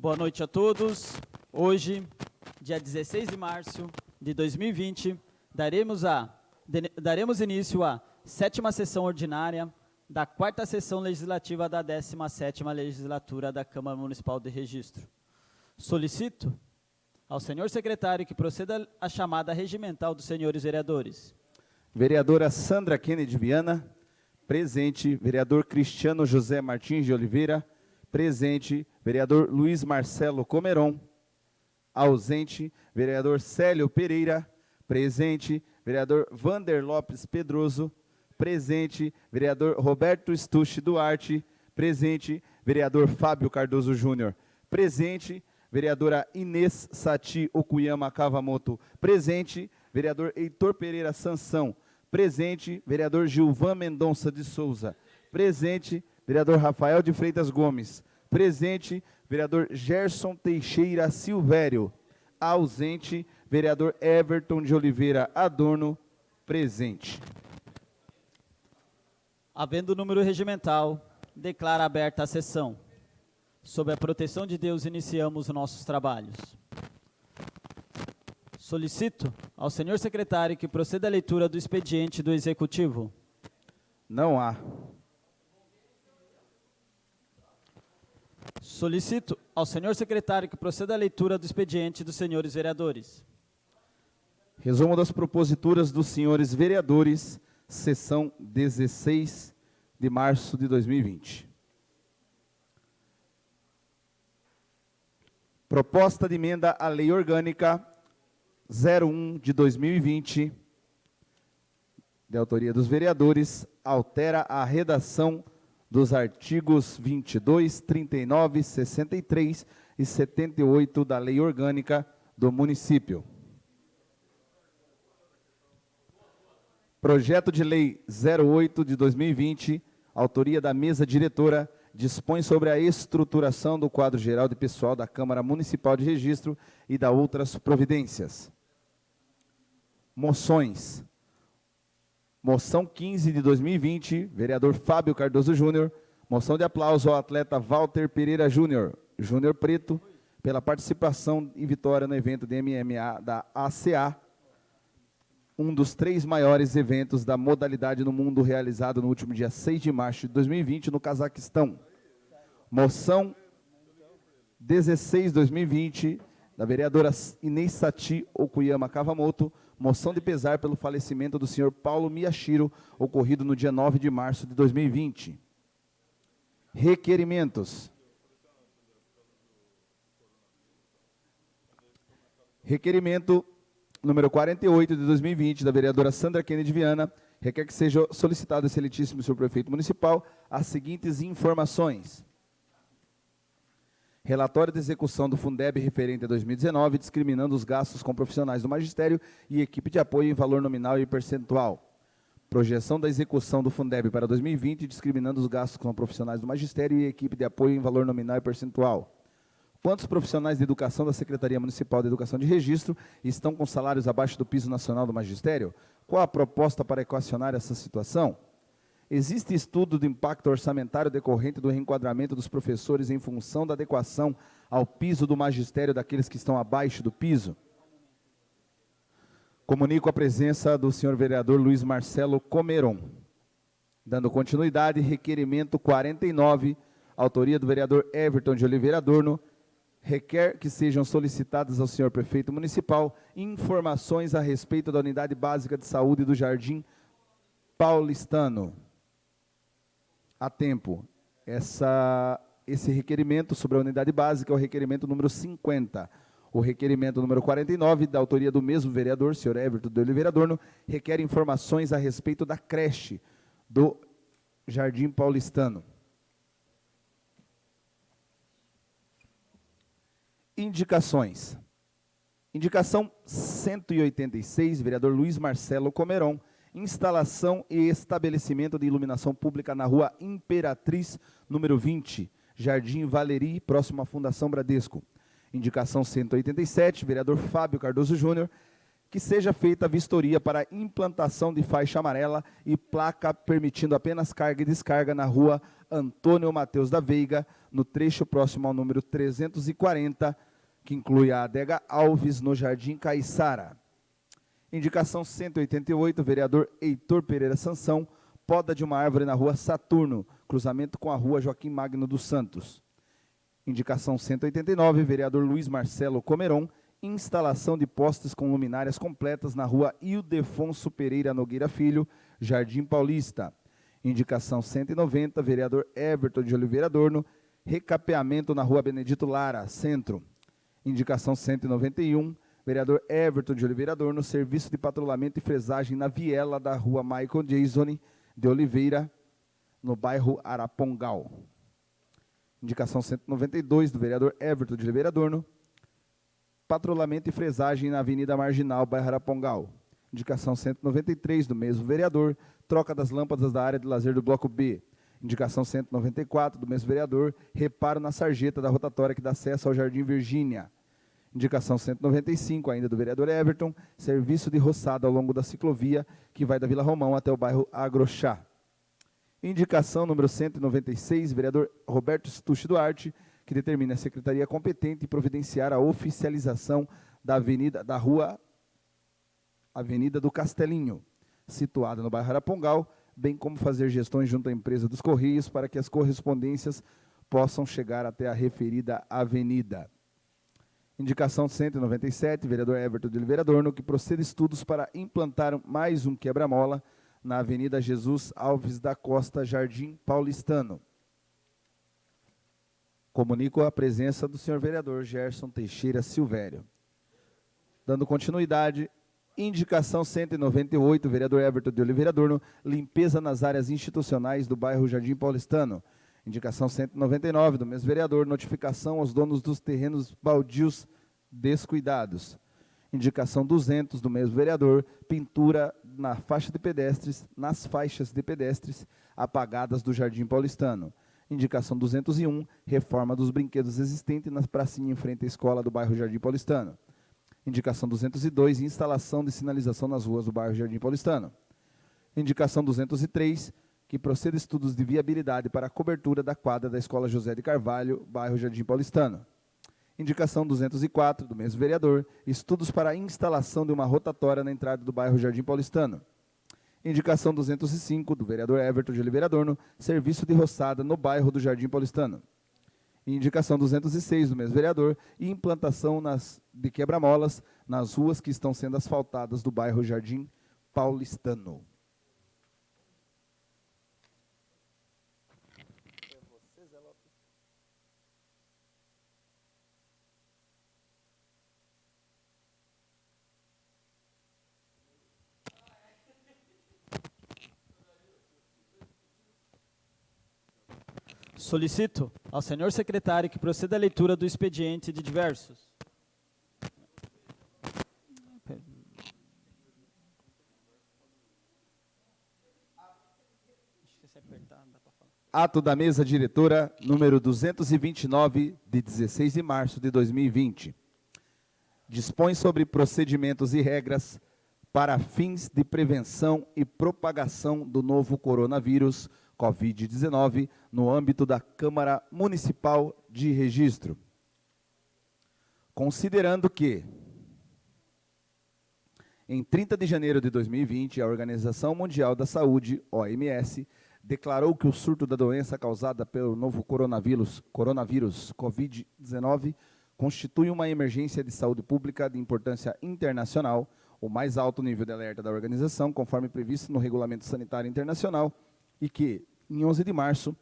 Boa noite a todos. Hoje, dia 16 de março de 2020, daremos início à 7ª sessão ordinária da 4ª sessão legislativa da 17ª legislatura da Câmara Municipal de Registro. Solicito ao senhor secretário que proceda à chamada regimental dos senhores vereadores. Vereadora Sandra Kennedy Viana, presente. Vereador Cristiano José Martins de Oliveira, presente. Vereador Luiz Marcelo Comeron, ausente. Vereador Célio Pereira, presente. Vereador Vander Lopes Pedroso, presente. Vereador Roberto Stucci Duarte, presente. Vereador Fábio Cardoso Júnior, presente. Vereadora Inês Sati Okuyama Kavamoto, presente. Vereador Heitor Pereira Sansão, presente. Vereador Gilvan Mendonça de Souza, presente. Vereador Rafael de Freitas Gomes, presente. Vereador Gerson Teixeira Silvério, ausente. Vereador Everton de Oliveira Adorno, presente. Havendo o número regimental, declara aberta a sessão. Sob a proteção de Deus, iniciamos os nossos trabalhos. Solicito ao senhor secretário que proceda à leitura do expediente do Executivo. Não há. Solicito ao senhor secretário que proceda à leitura do expediente dos senhores vereadores. Resumo das proposituras dos senhores vereadores, sessão 16 de março de 2020. Proposta de emenda à Lei Orgânica 01 de 2020, de autoria dos vereadores, altera a redação dos artigos 22, 39, 63 e 78 da Lei Orgânica do município. Projeto de Lei 08 de 2020, autoria da mesa diretora, dispõe sobre a estruturação do quadro geral de pessoal da Câmara Municipal de Registro e da outras providências. Moções. Moção 15 de 2020, vereador Fábio Cardoso Júnior, moção de aplauso ao atleta Walter Pereira Júnior, Júnior Preto, pela participação e vitória no evento de MMA da ACA, um dos 3 maiores eventos da modalidade no mundo, realizado no último dia 6 de março de 2020, no Cazaquistão. Moção 16/2020, da vereadora Inês Sati Okuyama Kavamoto, moção de pesar pelo falecimento do senhor Paulo Miyashiro, ocorrido no dia 9 de março de 2020. Requerimentos. Requerimento número 48 de 2020, da vereadora Sandra Kennedy Viana, requer que seja solicitado ao excelentíssimo senhor prefeito municipal as seguintes informações. Relatório de execução do Fundeb referente a 2019, discriminando os gastos com profissionais do magistério e equipe de apoio em valor nominal e percentual. Projeção da execução do Fundeb para 2020, discriminando os gastos com profissionais do magistério e equipe de apoio em valor nominal e percentual. Quantos profissionais de educação da Secretaria Municipal de Educação de Registro estão com salários abaixo do piso nacional do magistério? Qual a proposta para equacionar essa situação? Existe estudo de impacto orçamentário decorrente do reenquadramento dos professores em função da adequação ao piso do magistério daqueles que estão abaixo do piso? Comunico a presença do senhor vereador Luiz Marcelo Comeron. Dando continuidade, requerimento 49, autoria do vereador Everton de Oliveira Adorno, requer que sejam solicitadas ao senhor prefeito municipal informações a respeito da unidade básica de saúde do Jardim Paulistano. A tempo. Esse requerimento sobre a unidade básica é o requerimento número 50. O requerimento número 49, da autoria do mesmo vereador, senhor Everton de Oliveira Adorno, requer informações a respeito da creche do Jardim Paulistano. Indicações. Indicação 186, vereador Luiz Marcelo Comeron, instalação e estabelecimento de iluminação pública na rua Imperatriz, número 20, Jardim Valeri, próximo à Fundação Bradesco. Indicação 187, vereador Fábio Cardoso Júnior, que seja feita a vistoria para implantação de faixa amarela e placa permitindo apenas carga e descarga na rua Antônio Mateus da Veiga, no trecho próximo ao número 340, que inclui a adega Alves, no Jardim Caiçara. Indicação 188, vereador Heitor Pereira Sansão, poda de uma árvore na rua Saturno, cruzamento com a rua Joaquim Magno dos Santos. Indicação 189, vereador Luiz Marcelo Comeron, instalação de postes com luminárias completas na rua Ildefonso Pereira Nogueira Filho, Jardim Paulista. Indicação 190, vereador Everton de Oliveira Adorno, recapeamento na rua Benedito Lara, Centro. Indicação 191, vereador Everton de Oliveira Adorno, serviço de patrulhamento e fresagem na viela da rua Michael Jason de Oliveira, no bairro Arapongal. Indicação 192, do vereador Everton de Oliveira Adorno, patrulhamento e fresagem na Avenida Marginal, bairro Arapongal. Indicação 193, do mesmo vereador, troca das lâmpadas da área de lazer do Bloco B. Indicação 194, do mesmo vereador, reparo na sarjeta da rotatória que dá acesso ao Jardim Virgínia. Indicação 195, ainda do vereador Everton, serviço de roçada ao longo da ciclovia, que vai da Vila Romão até o bairro Agrochá. Indicação número 196, vereador Roberto Stucci Duarte, que determina a secretaria competente providenciar a oficialização da Avenida do Castelinho, situada no bairro Arapongal, bem como fazer gestões junto à empresa dos Correios para que as correspondências possam chegar até a referida avenida. Indicação 197, vereador Everton de Oliveira Adorno, que proceda estudos para implantar mais um quebra-mola na Avenida Jesus Alves da Costa, Jardim Paulistano. Comunico a presença do senhor vereador Gerson Teixeira Silvério. Dando continuidade, indicação 198, vereador Everton de Oliveira Adorno, limpeza nas áreas institucionais do bairro Jardim Paulistano. Indicação 199, do mesmo vereador, notificação aos donos dos terrenos baldios descuidados. Indicação 200, do mesmo vereador, pintura na faixa de pedestres, nas faixas de pedestres apagadas do Jardim Paulistano. Indicação 201, reforma dos brinquedos existentes nas pracinhas em frente à escola do bairro Jardim Paulistano. Indicação 202, instalação de sinalização nas ruas do bairro Jardim Paulistano. Indicação 203, que proceda estudos de viabilidade para a cobertura da quadra da Escola José de Carvalho, bairro Jardim Paulistano. Indicação 204, do mesmo vereador, estudos para a instalação de uma rotatória na entrada do bairro Jardim Paulistano. Indicação 205, do vereador Everton de Oliveira Adorno, serviço de roçada no bairro do Jardim Paulistano. Indicação 206, do mesmo vereador, e implantação de quebra-molas nas ruas que estão sendo asfaltadas do bairro Jardim Paulistano. Solicito ao senhor secretário que proceda à leitura do expediente de diversos. Ato da mesa diretora, número 229, de 16 de março de 2020. Dispõe sobre procedimentos e regras para fins de prevenção e propagação do novo coronavírus Covid-19 no âmbito da Câmara Municipal de Registro. Considerando que, em 30 de janeiro de 2020, a Organização Mundial da Saúde, OMS, declarou que o surto da doença causada pelo novo coronavírus Covid-19 constitui uma emergência de saúde pública de importância internacional, o mais alto nível de alerta da organização, conforme previsto no Regulamento Sanitário Internacional, e que, em 11 de março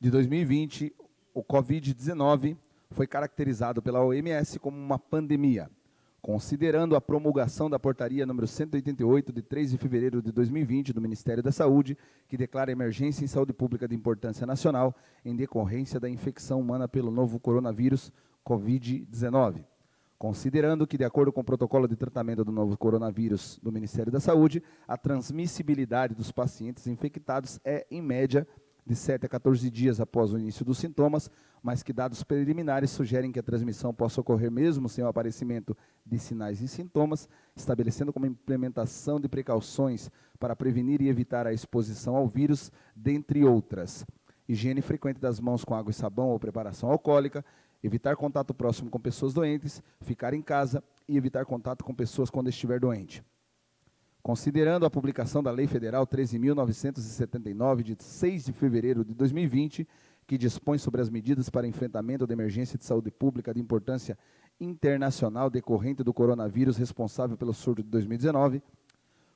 de 2020, o Covid-19 foi caracterizado pela OMS como uma pandemia. Considerando a promulgação da portaria número 188, de 3 de fevereiro de 2020, do Ministério da Saúde, que declara emergência em saúde pública de importância nacional em decorrência da infecção humana pelo novo coronavírus Covid-19. Considerando que, de acordo com o protocolo de tratamento do novo coronavírus do Ministério da Saúde, a transmissibilidade dos pacientes infectados é, em média, de 7 a 14 dias após o início dos sintomas, mas que dados preliminares sugerem que a transmissão possa ocorrer mesmo sem o aparecimento de sinais e sintomas, estabelecendo como implementação de precauções para prevenir e evitar a exposição ao vírus, dentre outras. Higiene frequente das mãos com água e sabão ou preparação alcoólica, evitar contato próximo com pessoas doentes, ficar em casa e evitar contato com pessoas quando estiver doente. Considerando a publicação da Lei Federal 13.979, de 6 de fevereiro de 2020, que dispõe sobre as medidas para enfrentamento da emergência de saúde pública de importância internacional decorrente do coronavírus responsável pelo surto de 2019,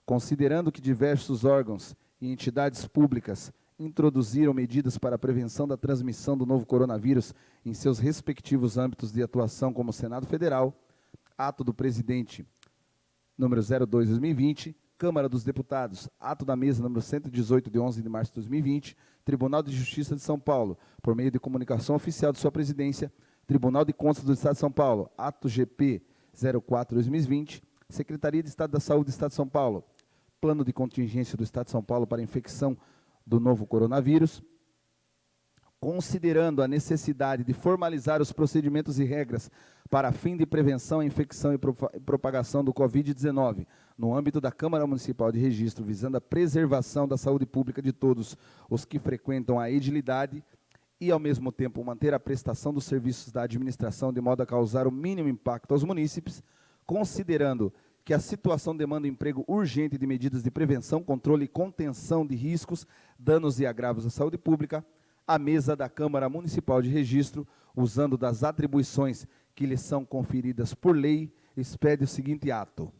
considerando que diversos órgãos e entidades públicas introduziram medidas para a prevenção da transmissão do novo coronavírus em seus respectivos âmbitos de atuação, como o Senado Federal, ato do presidente número 02/2020, Câmara dos Deputados, ato da mesa número 118 de 11 de março de 2020, Tribunal de Justiça de São Paulo, por meio de comunicação oficial de sua presidência, Tribunal de Contas do Estado de São Paulo, ato GP 04/2020, Secretaria de Estado da Saúde do Estado de São Paulo, Plano de Contingência do Estado de São Paulo para a infecção do novo coronavírus, considerando a necessidade de formalizar os procedimentos e regras para fim de prevenção à infecção e propagação do Covid-19, no âmbito da Câmara Municipal de Registro, visando a preservação da saúde pública de todos os que frequentam a edilidade e, ao mesmo tempo, manter a prestação dos serviços da administração de modo a causar o mínimo impacto aos munícipes, considerando que a situação demanda um emprego urgente de medidas de prevenção, controle e contenção de riscos, danos e agravos à saúde pública, a mesa da Câmara Municipal de Registro, usando das atribuições que lhe são conferidas por lei, expede o seguinte ato.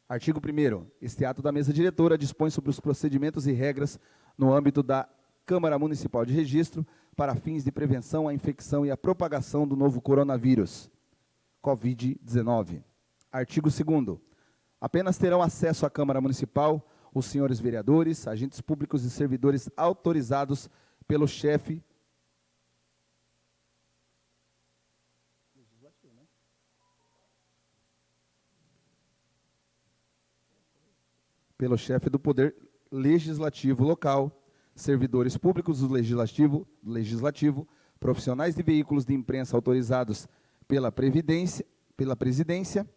Artigo 1º. Este ato da mesa diretora dispõe sobre os procedimentos e regras no âmbito da Câmara Municipal de Registro para fins de prevenção à infecção e à propagação do novo coronavírus, Covid-19. Artigo 2º. Apenas terão acesso à Câmara Municipal os senhores vereadores, agentes públicos e servidores autorizados pelo chefe do Poder Legislativo local, servidores públicos do Legislativo, profissionais de veículos de imprensa autorizados pela Presidência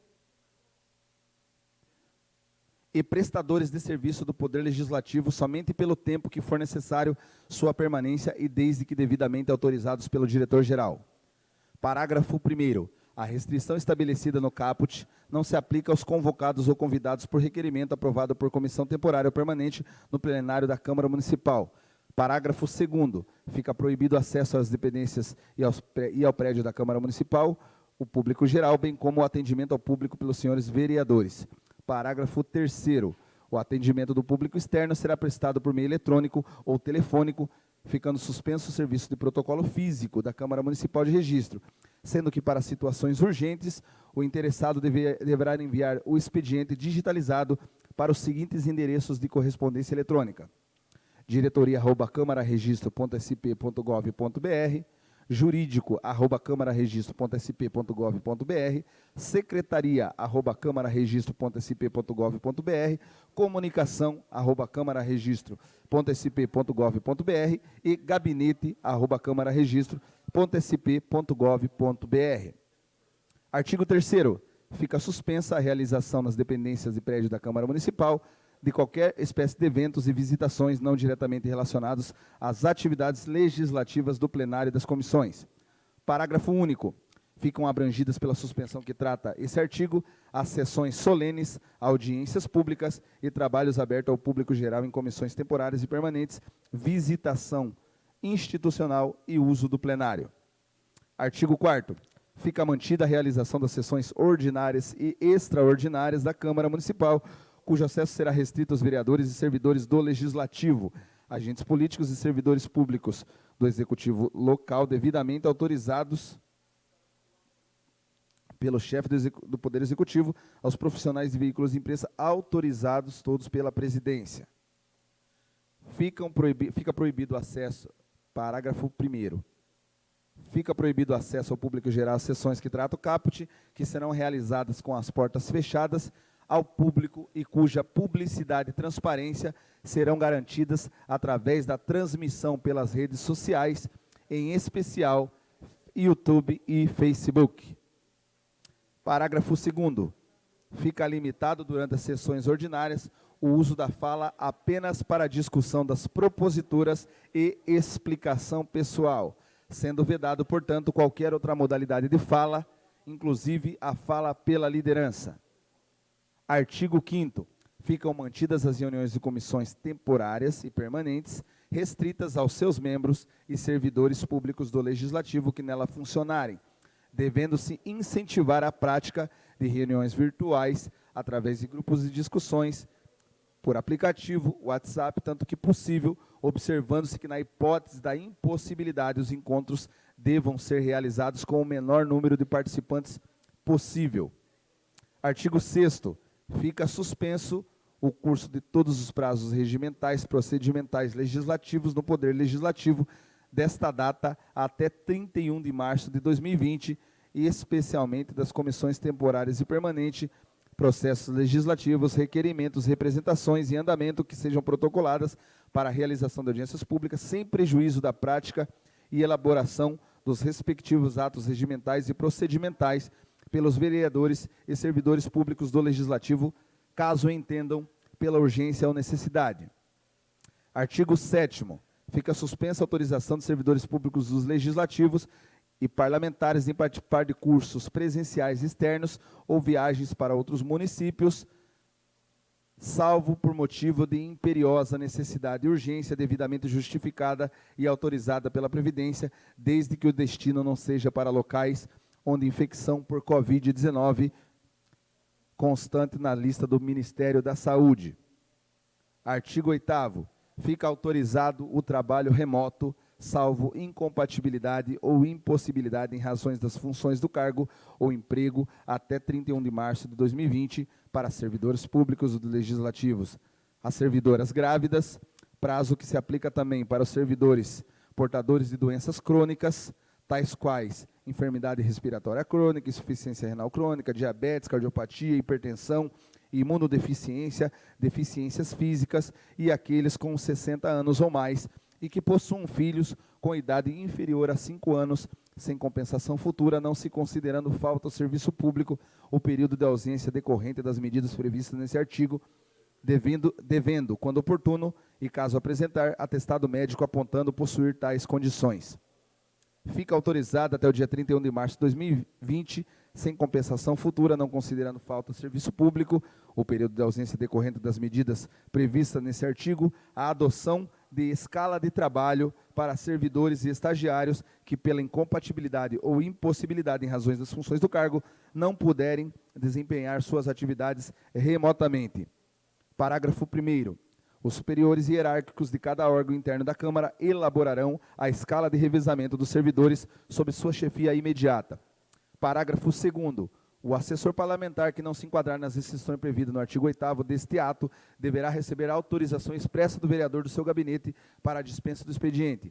e prestadores de serviço do Poder Legislativo somente pelo tempo que for necessário sua permanência e desde que devidamente autorizados pelo diretor-geral. Parágrafo 1º. A restrição estabelecida no caput não se aplica aos convocados ou convidados por requerimento aprovado por comissão temporária ou permanente no plenário da Câmara Municipal. Parágrafo 2º. Fica proibido acesso às dependências e ao prédio da Câmara Municipal, o público geral, bem como o atendimento ao público pelos senhores vereadores. Parágrafo 3º. O atendimento do público externo será prestado por meio eletrônico ou telefônico, ficando suspenso o serviço de protocolo físico da Câmara Municipal de Registro, sendo que para situações urgentes, o interessado deverá enviar o expediente digitalizado para os seguintes endereços de correspondência eletrônica: diretoria@camararegistro.sp.gov.br, jurídico@camararegistro.sp.gov.br, secretaria@camararegistro.sp.gov.br, comunicação@camararegistro.sp.gov.br e gabinete@camararegistro.sp.gov.br. Artigo 3º. Fica suspensa a realização nas dependências de prédio da Câmara Municipal de qualquer espécie de eventos e visitações não diretamente relacionados às atividades legislativas do plenário e das comissões. Parágrafo único. Ficam abrangidas pela suspensão que trata esse artigo as sessões solenes, audiências públicas e trabalhos abertos ao público geral em comissões temporárias e permanentes, visitação institucional e uso do plenário. Artigo 4º. Fica mantida a realização das sessões ordinárias e extraordinárias da Câmara Municipal, cujo acesso será restrito aos vereadores e servidores do Legislativo, agentes políticos e servidores públicos do Executivo local devidamente autorizados pelo chefe do Poder Executivo, aos profissionais de veículos de imprensa autorizados todos pela Presidência. Fica proibido o acesso, parágrafo 1º. Fica proibido o acesso ao público geral às sessões que trata o caput, que serão realizadas com as portas fechadas, ao público e cuja publicidade e transparência serão garantidas através da transmissão pelas redes sociais, em especial YouTube e Facebook. Parágrafo 2º. Fica limitado durante as sessões ordinárias o uso da fala apenas para discussão das proposituras e explicação pessoal, sendo vedado, portanto, qualquer outra modalidade de fala, inclusive a fala pela liderança. Artigo 5º. Ficam mantidas as reuniões de comissões temporárias e permanentes, restritas aos seus membros e servidores públicos do Legislativo que nela funcionarem, devendo-se incentivar a prática de reuniões virtuais através de grupos de discussões por aplicativo, WhatsApp, tanto que possível, observando-se que na hipótese da impossibilidade os encontros devam ser realizados com o menor número de participantes possível. Artigo 6º. Fica suspenso o curso de todos os prazos regimentais, procedimentais, legislativos no Poder Legislativo desta data até 31 de março de 2020, e especialmente das comissões temporárias e permanentes, processos legislativos, requerimentos, representações em andamento que sejam protocoladas para a realização de audiências públicas, sem prejuízo da prática e elaboração dos respectivos atos regimentais e procedimentais pelos vereadores e servidores públicos do Legislativo, caso entendam pela urgência ou necessidade. Artigo 7º. Fica suspensa a autorização de servidores públicos dos legislativos e parlamentares em participar de cursos presenciais externos ou viagens para outros municípios, salvo por motivo de imperiosa necessidade e urgência devidamente justificada e autorizada pela Previdência, desde que o destino não seja para locais onde infecção por Covid-19 constante na lista do Ministério da Saúde. Artigo 8º. Fica autorizado o trabalho remoto, salvo incompatibilidade ou impossibilidade em razões das funções do cargo ou emprego, até 31 de março de 2020, para servidores públicos do legislativos. As servidoras grávidas, prazo que se aplica também para os servidores portadores de doenças crônicas, tais quais enfermidade respiratória crônica, insuficiência renal crônica, diabetes, cardiopatia, hipertensão, imunodeficiência, deficiências físicas, e aqueles com 60 anos ou mais, e que possuam filhos com idade inferior a 5 anos, sem compensação futura, não se considerando falta ao serviço público o período de ausência decorrente das medidas previstas nesse artigo, devendo, quando oportuno, e caso apresentar, atestado médico apontando possuir tais condições. Fica autorizada até o dia 31 de março de 2020, sem compensação futura, não considerando falta ao serviço público, o período de ausência decorrente das medidas previstas nesse artigo, a adoção de escala de trabalho para servidores e estagiários que, pela incompatibilidade ou impossibilidade em razões das funções do cargo, não puderem desempenhar suas atividades remotamente. Parágrafo 1º. Os superiores hierárquicos de cada órgão interno da Câmara elaborarão a escala de revezamento dos servidores sob sua chefia imediata. Parágrafo 2º. O assessor parlamentar que não se enquadrar nas restrições previstas no artigo 8º deste ato deverá receber a autorização expressa do vereador do seu gabinete para a dispensa do expediente.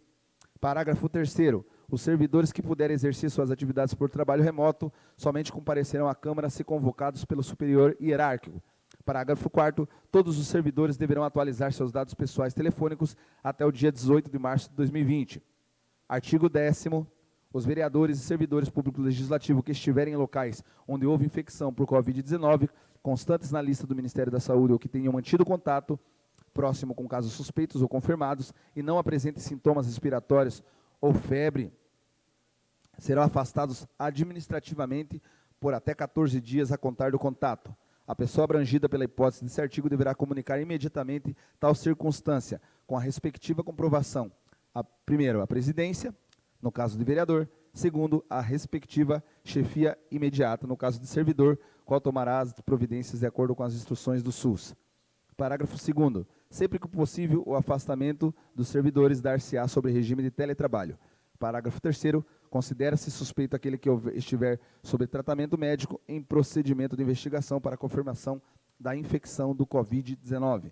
Parágrafo 3º. Os servidores que puderem exercer suas atividades por trabalho remoto somente comparecerão à Câmara se convocados pelo superior hierárquico. Parágrafo 4º. Todos os servidores deverão atualizar seus dados pessoais telefônicos até o dia 18 de março de 2020. Artigo 10º. Os vereadores e servidores públicos legislativos que estiverem em locais onde houve infecção por Covid-19, constantes na lista do Ministério da Saúde ou que tenham mantido contato próximo com casos suspeitos ou confirmados e não apresentem sintomas respiratórios ou febre, serão afastados administrativamente por até 14 dias a contar do contato. A pessoa abrangida pela hipótese desse artigo deverá comunicar imediatamente tal circunstância, com a respectiva comprovação. Primeiro, a presidência, no caso de vereador. Segundo, a respectiva chefia imediata, no caso de servidor, qual tomará as providências de acordo com as instruções do SUS. Parágrafo 2º. Sempre que possível, o afastamento dos servidores dar-se-á sobre regime de teletrabalho. Parágrafo 3º. Considera-se suspeito aquele que estiver sob tratamento médico em procedimento de investigação para confirmação da infecção do Covid-19.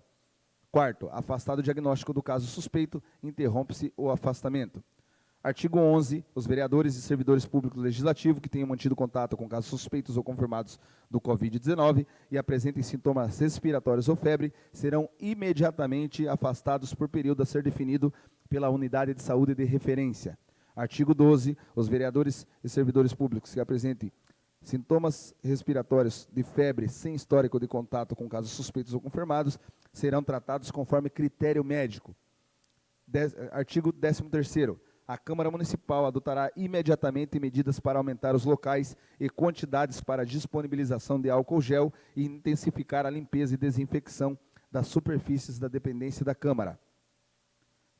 Quarto, afastado o diagnóstico do caso suspeito, interrompe-se o afastamento. Artigo 11. Os vereadores e servidores públicos legislativos que tenham mantido contato com casos suspeitos ou confirmados do Covid-19 e apresentem sintomas respiratórios ou febre serão imediatamente afastados por período a ser definido pela unidade de saúde de referência. Artigo 12. Os vereadores e servidores públicos que apresentem sintomas respiratórios de febre sem histórico de contato com casos suspeitos ou confirmados serão tratados conforme critério médico. Artigo 13º. A Câmara Municipal adotará imediatamente medidas para aumentar os locais e quantidades para disponibilização de álcool gel e intensificar a limpeza e desinfecção das superfícies da dependência da Câmara.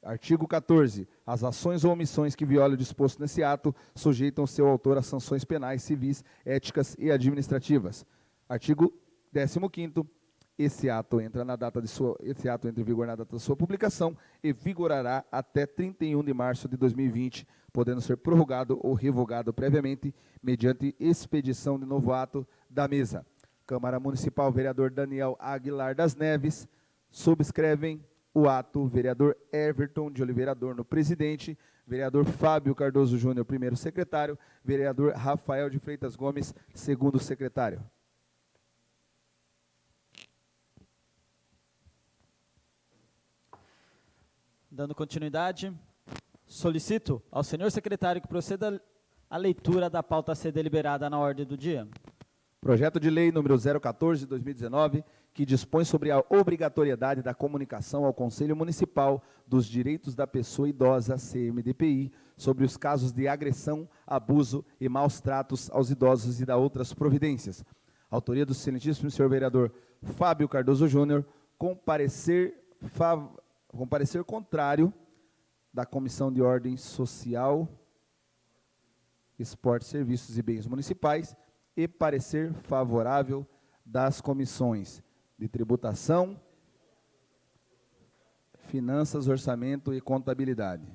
Artigo 14. As ações ou omissões que violem o disposto nesse ato sujeitam seu autor a sanções penais, civis, éticas e administrativas. Artigo 15º. Esse ato entra em vigor na data de sua publicação e vigorará até 31 de março de 2020, podendo ser prorrogado ou revogado previamente mediante expedição de novo ato da mesa. Câmara Municipal, vereador Daniel Aguilar das Neves. Subscrevem o ato vereador Everton de Oliveira Adorno, presidente, vereador Fábio Cardoso Júnior, primeiro secretário, vereador Rafael de Freitas Gomes, segundo secretário. Dando continuidade, solicito ao senhor secretário que proceda à leitura da pauta a ser deliberada na ordem do dia. Projeto de lei número 014 de 2019, que dispõe sobre a obrigatoriedade da comunicação ao Conselho Municipal dos Direitos da Pessoa Idosa, CMDPI, sobre os casos de agressão, abuso e maus tratos aos idosos e da outras providências. Autoria do excelentíssimo senhor vereador Fábio Cardoso Júnior, com parecer contrário da Comissão de Ordem Social, Esporte, Serviços e Bens Municipais e parecer favorável das comissões de Tributação, Finanças, Orçamento e Contabilidade,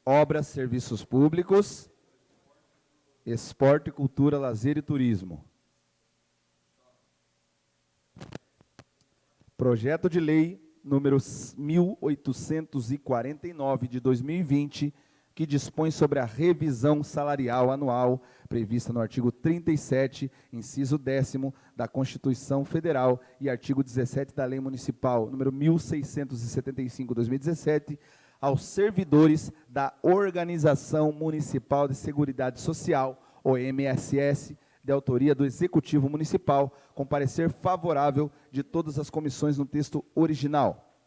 Obras, Serviços Públicos, Esporte, Cultura, Lazer e Turismo. Projeto de lei número 1849 de 2020, que dispõe sobre a revisão salarial anual prevista no artigo 37, inciso 10º da Constituição Federal e artigo 17 da Lei Municipal número 1675/2017, aos servidores da Organização Municipal de Seguridade Social, OMSS, de autoria do Executivo Municipal, com parecer favorável de todas as comissões no texto original.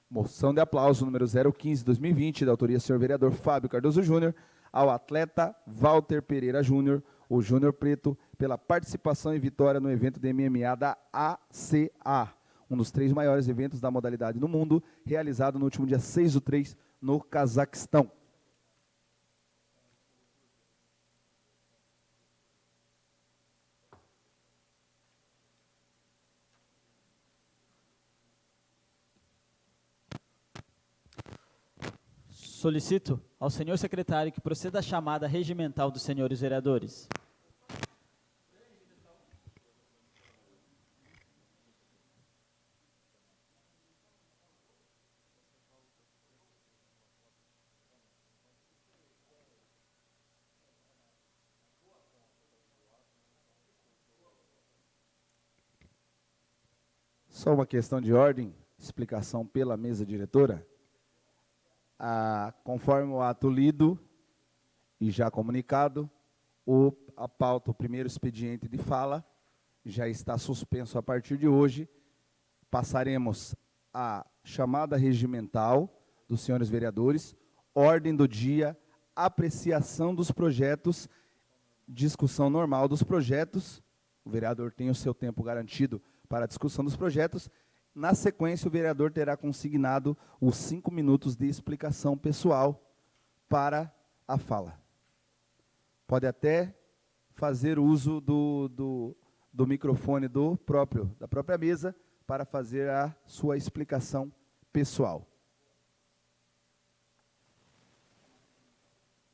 Moção de aplauso número 015/2020, da autoria do senhor vereador Fábio Cardoso Júnior, ao atleta Walter Pereira Júnior, o Júnior Preto, pela participação e vitória no evento de MMA da ACA, um dos 3 maiores eventos da modalidade no mundo, realizado no último dia 6/3, no Cazaquistão. Solicito ao senhor secretário que proceda à chamada regimental dos senhores vereadores. Só uma questão de ordem, explicação pela mesa diretora. Conforme o ato lido e já comunicado, a pauta, o primeiro expediente de fala, já está suspenso a partir de hoje. Passaremos à chamada regimental dos senhores vereadores, ordem do dia, apreciação dos projetos, discussão normal dos projetos. O vereador tem o seu tempo garantido para a discussão dos projetos. Na sequência, o vereador terá consignado os 5 minutos de explicação pessoal para a fala. Pode até fazer uso do microfone da própria mesa para fazer a sua explicação pessoal.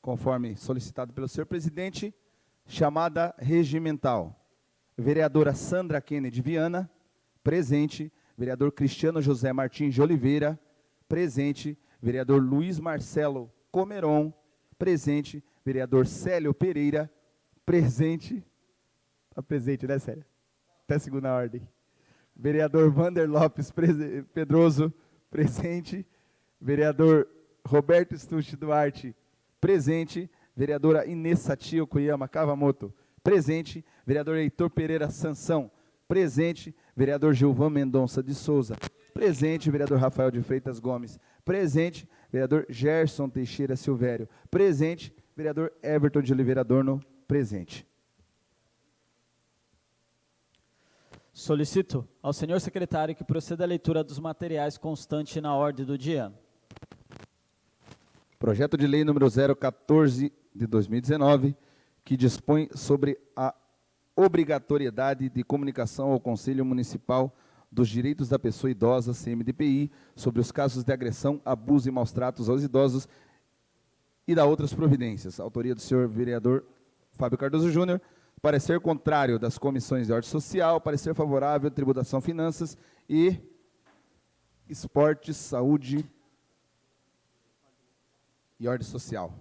Conforme solicitado pelo senhor presidente, chamada regimental. Vereadora Sandra Kennedy Viana, presente. Vereador Cristiano José Martins de Oliveira, presente. Vereador Luiz Marcelo Comeron, presente. Vereador Célio Pereira, presente. Está presente, né, Célio? Até segunda ordem. Vereador Vander Lopes Pedroso, presente. Vereador Roberto Stucci Duarte, presente. Vereadora Inês Satio Kuyama Kavamoto, presente. Vereador Heitor Pereira Sansão, presente. Vereador Gilvan Mendonça de Souza, presente. Vereador Rafael de Freitas Gomes, presente. Vereador Gerson Teixeira Silvério, presente. Vereador Everton de Oliveira Adorno, presente. Solicito ao senhor secretário que proceda à leitura dos materiais constante na ordem do dia. Projeto de lei número 014 de 2019, que dispõe sobre a obrigatoriedade de comunicação ao Conselho Municipal dos Direitos da Pessoa Idosa, CMDPI, sobre os casos de agressão, abuso e maus tratos aos idosos e da outras providências. Autoria do senhor vereador Fábio Cardoso Júnior. Parecer contrário das comissões de ordem social, parecer favorável, tributação, finanças e esportes, saúde e ordem social.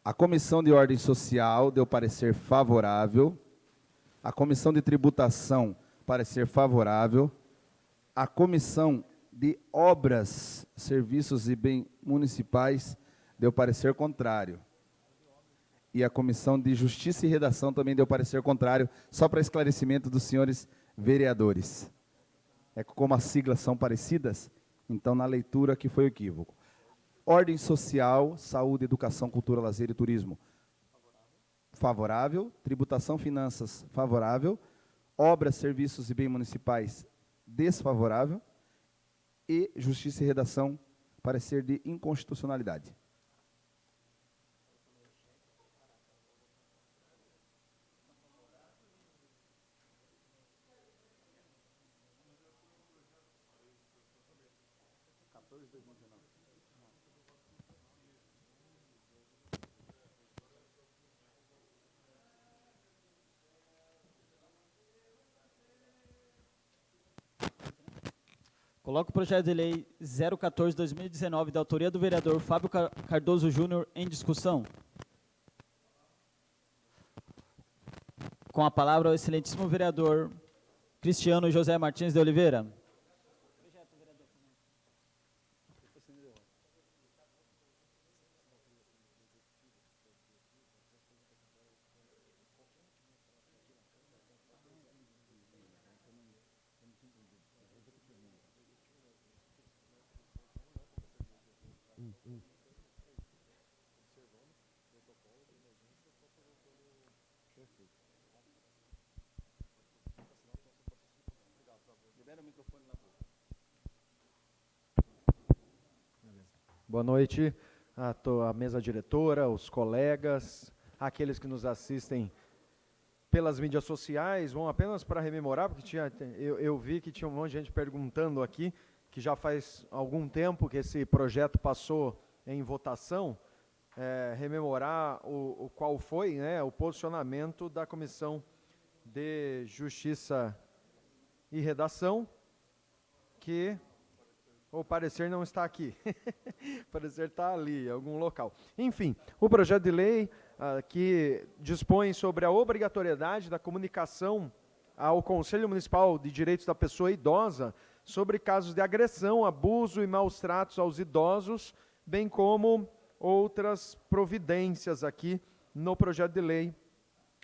A Comissão de Ordem Social deu parecer favorável. A Comissão de Tributação, parecer favorável. A Comissão de Obras, Serviços e Bens Municipais deu parecer contrário. E a Comissão de Justiça e Redação também deu parecer contrário, só para esclarecimento dos senhores vereadores. É que como as siglas são parecidas, então na leitura que foi o equívoco. Ordem Social, Saúde, Educação, Cultura, Lazer e Turismo, favorável. Tributação, Finanças, favorável. Obras, Serviços e Bens Municipais, desfavorável. E Justiça e Redação, parecer de inconstitucionalidade. Coloco o projeto de lei 014/2019, da autoria do vereador Fábio Cardoso Júnior, em discussão. Com a palavra o excelentíssimo vereador Cristiano José Martins de Oliveira. Boa noite à mesa diretora, aos colegas, aqueles que nos assistem pelas mídias sociais. Vão apenas para rememorar, porque eu vi que tinha um monte de gente perguntando aqui, que já faz algum tempo que esse projeto passou em votação, rememorar qual foi, né, o posicionamento da Comissão de Justiça e Redação, que o parecer não está aqui, o parecer está ali, em algum local. Enfim, o projeto de lei que dispõe sobre a obrigatoriedade da comunicação ao Conselho Municipal de Direitos da Pessoa Idosa sobre casos de agressão, abuso e maus tratos aos idosos, bem como outras providências aqui no projeto de lei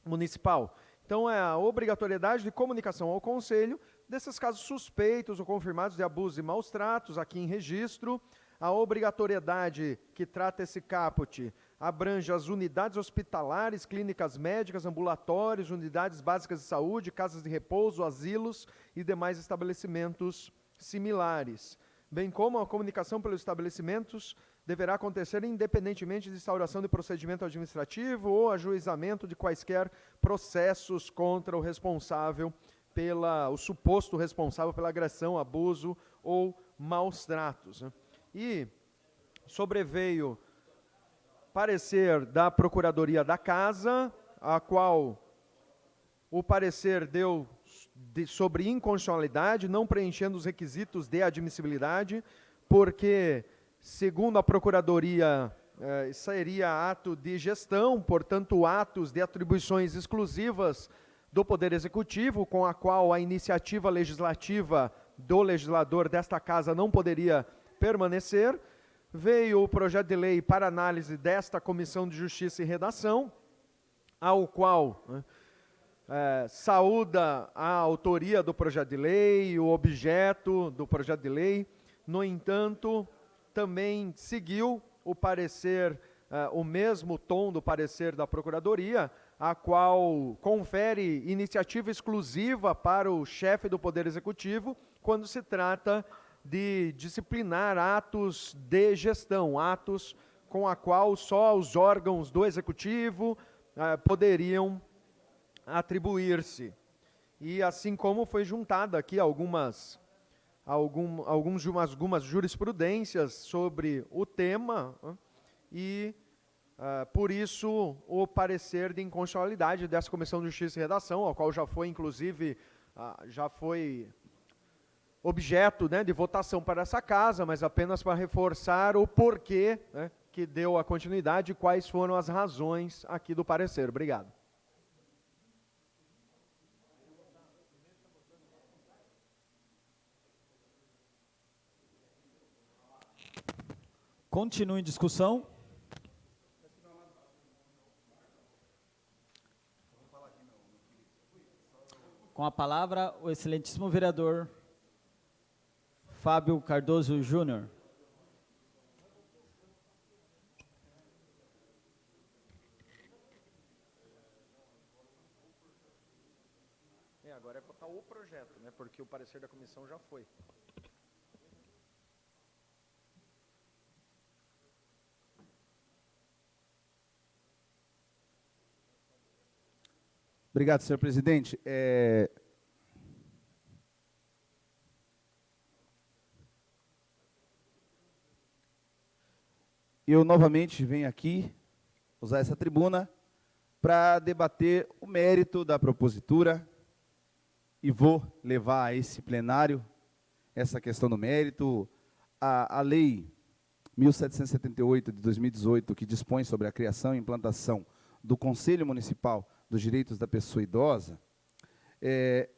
municipal. Então, é a obrigatoriedade de comunicação ao Conselho desses casos suspeitos ou confirmados de abuso e maus tratos, aqui em registro. A obrigatoriedade que trata esse caput abrange as unidades hospitalares, clínicas médicas, ambulatórios, unidades básicas de saúde, casas de repouso, asilos e demais estabelecimentos similares. Bem como a comunicação pelos estabelecimentos deverá acontecer independentemente de instauração de procedimento administrativo ou ajuizamento de quaisquer processos contra o responsável o suposto responsável pela agressão, abuso ou maus tratos, né? E sobreveio parecer da Procuradoria da Casa, a qual o parecer deu sobre inconstitucionalidade, não preenchendo os requisitos de admissibilidade, porque, segundo a Procuradoria, seria ato de gestão, portanto, atos de atribuições exclusivas do Poder Executivo, com a qual a iniciativa legislativa do legislador desta Casa não poderia permanecer. Veio o projeto de lei para análise desta Comissão de Justiça e Redação, ao qual saúda a autoria do projeto de lei, o objeto do projeto de lei. No entanto, também seguiu o parecer, o mesmo tom do parecer da Procuradoria, a qual confere iniciativa exclusiva para o chefe do Poder Executivo, quando se trata de disciplinar atos de gestão, atos com a qual só os órgãos do Executivo poderiam atribuir-se. E assim como foi juntada aqui algumas jurisprudências sobre o tema, e por isso o parecer de inconstitucionalidade dessa Comissão de Justiça e Redação, ao qual já foi, inclusive, objeto, né, de votação para essa Casa, mas apenas para reforçar o porquê, né, que deu a continuidade e quais foram as razões aqui do parecer. Obrigado. Continue em discussão. Com a palavra, o excelentíssimo vereador Fábio Cardoso Júnior. Agora é votar o projeto, né, porque o parecer da comissão já foi. Obrigado, senhor presidente. Eu novamente venho aqui usar essa tribuna para debater o mérito da propositura e vou levar a esse plenário essa questão do mérito. A lei 1778 de 2018, que dispõe sobre a criação e implantação do Conselho Municipal dos Direitos da Pessoa Idosa,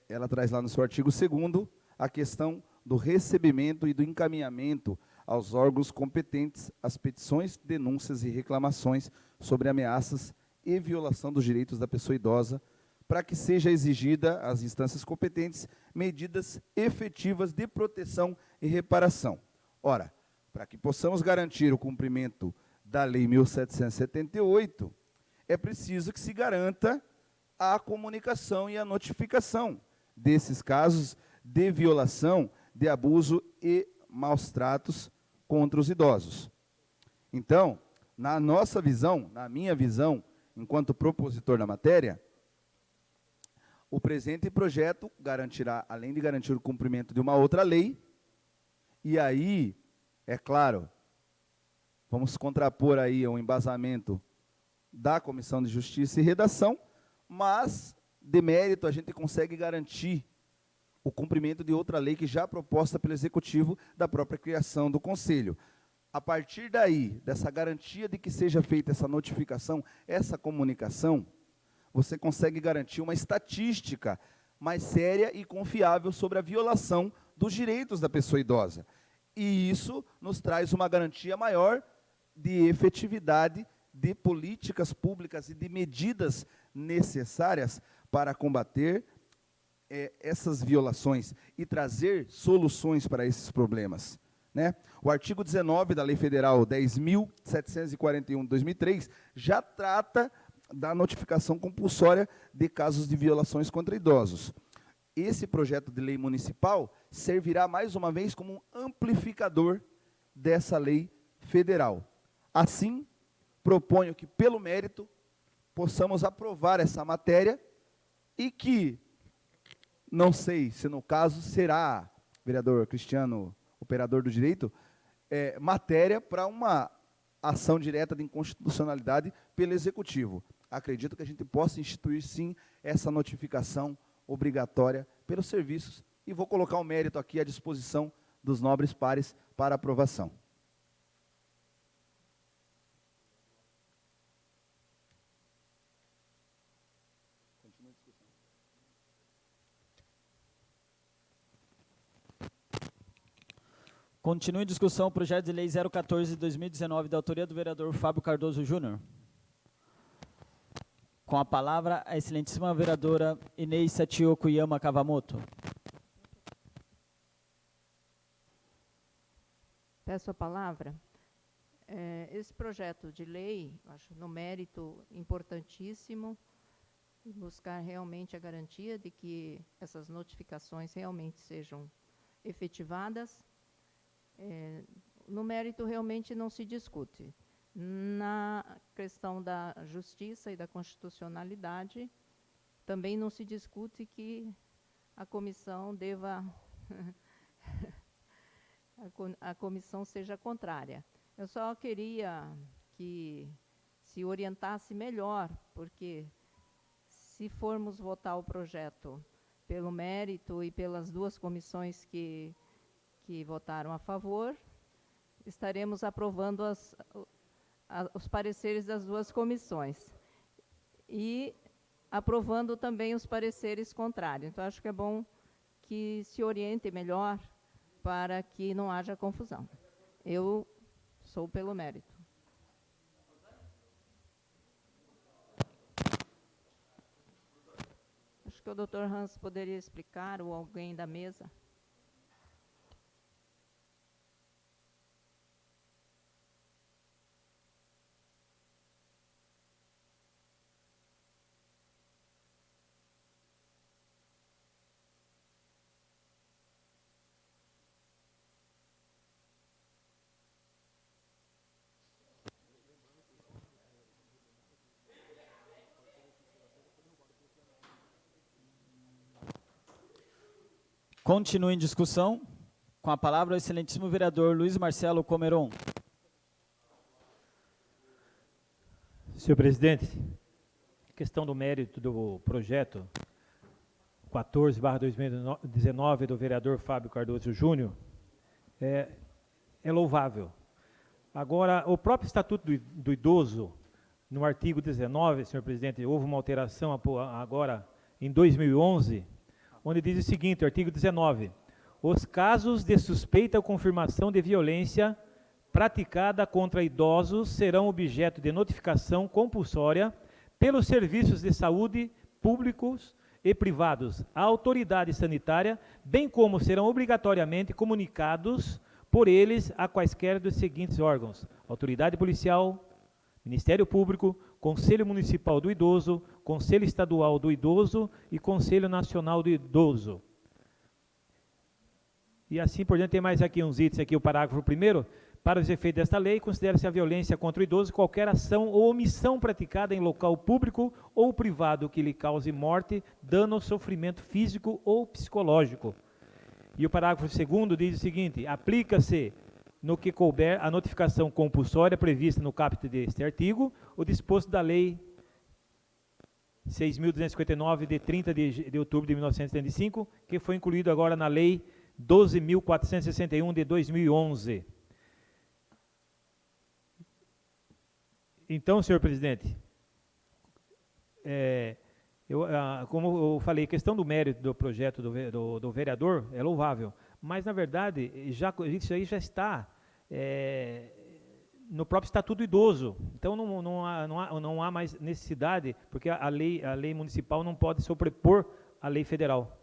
ela traz lá no seu artigo 2º a questão do recebimento e do encaminhamento aos órgãos competentes as petições, denúncias e reclamações sobre ameaças e violação dos direitos da pessoa idosa, para que seja exigida às instâncias competentes medidas efetivas de proteção e reparação. Ora, para que possamos garantir o cumprimento da Lei 1778, é preciso que se garanta a comunicação e a notificação desses casos de violação, de abuso e maus tratos contra os idosos. Então, na nossa visão, na minha visão, enquanto propositor da matéria, o presente projeto garantirá, além de garantir o cumprimento de uma outra lei, e aí, é claro, vamos contrapor aí um embasamento da Comissão de Justiça e Redação, mas, de mérito, a gente consegue garantir o cumprimento de outra lei que já proposta pelo Executivo da própria criação do Conselho. A partir daí, dessa garantia de que seja feita essa notificação, essa comunicação, você consegue garantir uma estatística mais séria e confiável sobre a violação dos direitos da pessoa idosa. E isso nos traz uma garantia maior de efetividade de políticas públicas e de medidas necessárias para combater essas violações e trazer soluções para esses problemas, né? O artigo 19 da Lei Federal 10.741 de 2003 já trata da notificação compulsória de casos de violações contra idosos. Esse projeto de lei municipal servirá mais uma vez como um amplificador dessa lei federal. Assim, proponho que, pelo mérito, possamos aprovar essa matéria e que, não sei se no caso será, vereador Cristiano, operador do direito, matéria para uma ação direta de inconstitucionalidade pelo Executivo. Acredito que a gente possa instituir, sim, essa notificação obrigatória pelos serviços e vou colocar o mérito aqui à disposição dos nobres pares para aprovação. Continua em discussão o projeto de lei 014 de 2019, da autoria do vereador Fábio Cardoso Júnior. Com a palavra, a excelentíssima vereadora Inês Satio Kuyama Kawamoto. Peço a palavra. Esse projeto de lei, acho no mérito importantíssimo, buscar realmente a garantia de que essas notificações realmente sejam efetivadas. No mérito realmente não se discute. Na questão da justiça e da constitucionalidade, também não se discute que a comissão deva a comissão seja contrária. Eu só queria que se orientasse melhor, porque se formos votar o projeto pelo mérito e pelas duas comissões que votaram a favor, estaremos aprovando os pareceres das duas comissões e aprovando também os pareceres contrários. Então, acho que é bom que se oriente melhor para que não haja confusão. Eu sou pelo mérito. Acho que o Dr. Hans poderia explicar, ou alguém da mesa. Continua em discussão. Com a palavra, o excelentíssimo vereador Luiz Marcelo Comeron. Senhor presidente, questão do mérito do projeto 14/2019 do vereador Fábio Cardoso Júnior é louvável. Agora, o próprio Estatuto do Idoso, no artigo 19, senhor presidente, houve uma alteração agora em 2011, onde diz o seguinte, artigo 19, os casos de suspeita ou confirmação de violência praticada contra idosos serão objeto de notificação compulsória pelos serviços de saúde públicos e privados à autoridade sanitária, bem como serão obrigatoriamente comunicados por eles a quaisquer dos seguintes órgãos: autoridade policial, Ministério Público, Conselho Municipal do Idoso, Conselho Estadual do Idoso e Conselho Nacional do Idoso. E assim por diante, tem mais aqui uns itens, aqui o parágrafo 1º. Para os efeitos desta lei, considera-se a violência contra o idoso qualquer ação ou omissão praticada em local público ou privado que lhe cause morte, dano ou sofrimento físico ou psicológico. E o parágrafo 2º diz o seguinte: aplica-se no que couber a notificação compulsória prevista no caput deste artigo, o disposto da Lei 6.259, de 30 de outubro de 1975, que foi incluído agora na Lei 12.461, de 2011. Então, senhor presidente, como eu falei, a questão do mérito do projeto do vereador é louvável, mas, na verdade, isso aí já está no próprio Estatuto do Idoso. Então, não há mais necessidade, porque a lei municipal não pode sobrepor a lei federal.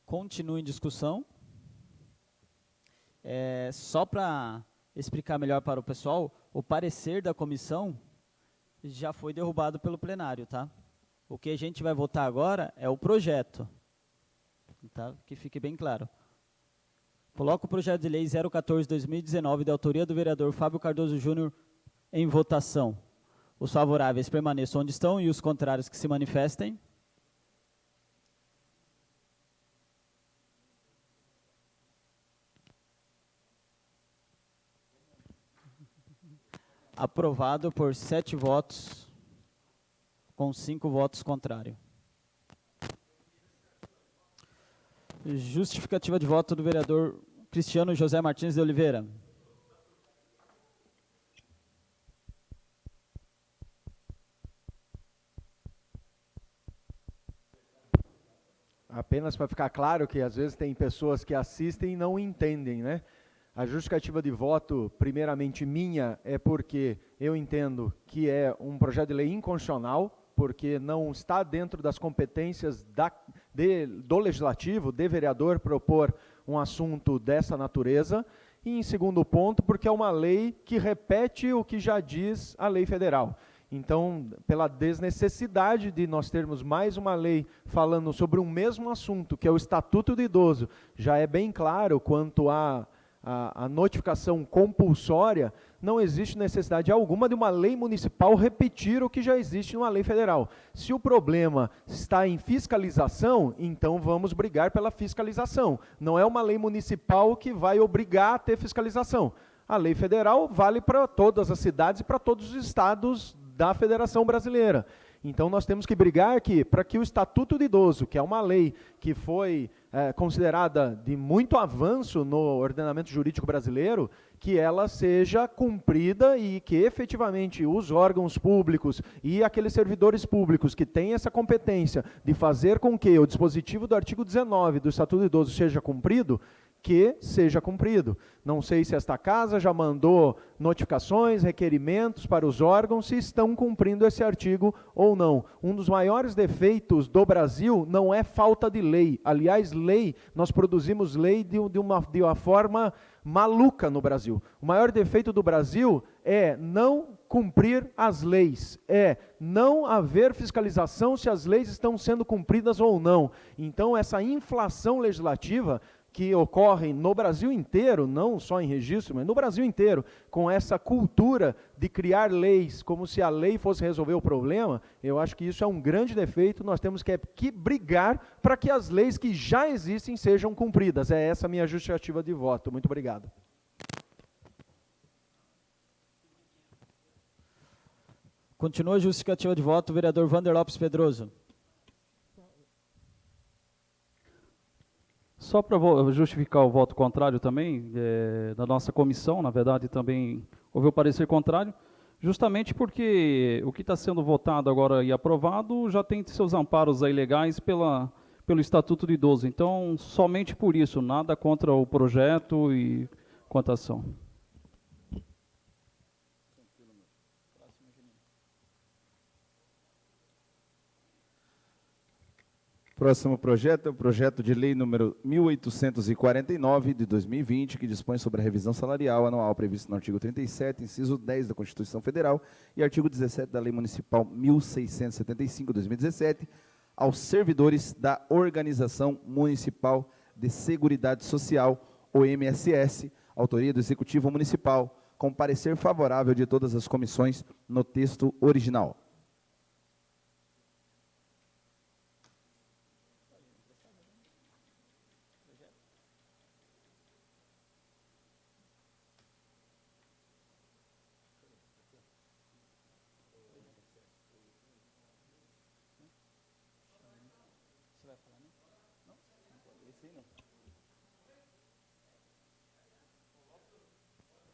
Continua em discussão. Só para explicar melhor para o pessoal, o parecer da comissão já foi derrubado pelo plenário, tá? O que a gente vai votar agora é o projeto, tá? Que fique bem claro. Coloco o projeto de lei 014/2019, da autoria do vereador Fábio Cardoso Júnior, em votação. Os favoráveis permaneçam onde estão e os contrários que se manifestem. Aprovado por 7 votos, com 5 votos contrários. Justificativa de voto do vereador Cristiano José Martins de Oliveira. Apenas para ficar claro que às vezes tem pessoas que assistem e não entendem, né? A justificativa de voto, primeiramente minha, é porque eu entendo que é um projeto de lei inconstitucional, porque não está dentro das competências do legislativo, de vereador, propor um assunto dessa natureza. E, em segundo ponto, porque é uma lei que repete o que já diz a lei federal. Então, pela desnecessidade de nós termos mais uma lei falando sobre um mesmo assunto, que é o Estatuto do Idoso, já é bem claro quanto à notificação compulsória, não existe necessidade alguma de uma lei municipal repetir o que já existe numa lei federal. Se o problema está em fiscalização, então vamos brigar pela fiscalização. Não é uma lei municipal que vai obrigar a ter fiscalização. A lei federal vale para todas as cidades e para todos os estados da Federação Brasileira. Então nós temos que brigar aqui para que o Estatuto do Idoso, que é uma lei que foi considerada de muito avanço no ordenamento jurídico brasileiro, que ela seja cumprida e que efetivamente os órgãos públicos e aqueles servidores públicos que têm essa competência de fazer com que o dispositivo do artigo 19 do Estatuto do Idoso seja cumprido, que seja cumprido. Não sei se esta casa já mandou notificações, requerimentos para os órgãos, se estão cumprindo esse artigo ou não. Um dos maiores defeitos do Brasil não é falta de lei. Aliás, nós produzimos lei de uma forma maluca no Brasil. O maior defeito do Brasil é não cumprir as leis, é não haver fiscalização se as leis estão sendo cumpridas ou não. Então, essa inflação legislativa que ocorrem no Brasil inteiro, não só em registro, mas no Brasil inteiro, com essa cultura de criar leis como se a lei fosse resolver o problema, eu acho que isso é um grande defeito, nós temos que brigar para que as leis que já existem sejam cumpridas. É essa a minha justificativa de voto. Muito obrigado. Continua a justificativa de voto, o vereador Wander Lopes Pedroso. Só para justificar o voto contrário também, da nossa comissão, na verdade também houve o parecer contrário, justamente porque o que está sendo votado agora e aprovado já tem seus amparos aí legais pelo Estatuto do Idoso. Então, somente por isso, nada contra o projeto e quanto à ação. Próximo projeto é o projeto de lei número 1849 de 2020, que dispõe sobre a revisão salarial anual prevista no artigo 37, inciso 10 da Constituição Federal e artigo 17 da Lei Municipal 1675 de 2017, aos servidores da Organização Municipal de Seguridade Social, OMSS, autoria do Executivo Municipal, com parecer favorável de todas as comissões no texto original.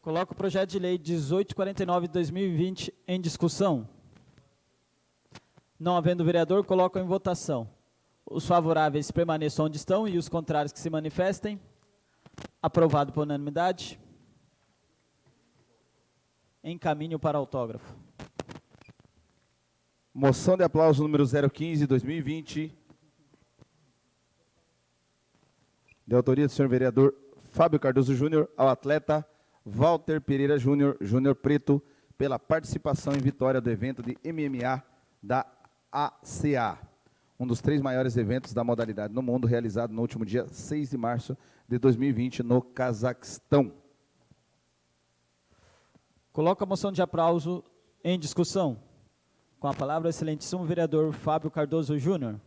Coloco o projeto de lei 1849 de 2020 em discussão. Não havendo vereador, coloco em votação. Os favoráveis permaneçam onde estão e os contrários que se manifestem. Aprovado por unanimidade. Encaminho para autógrafo. Moção de aplauso número 015, 2020. De autoria do senhor vereador Fábio Cardoso Júnior, ao atleta Walter Pereira Júnior, Júnior Preto, pela participação em vitória do evento de MMA da ACA, um dos 3 maiores eventos da modalidade no mundo, realizado no último dia 6 de março de 2020 no Cazaquistão. Coloco a moção de aplauso em discussão. Com a palavra, o excelentíssimo vereador Fábio Cardoso Júnior.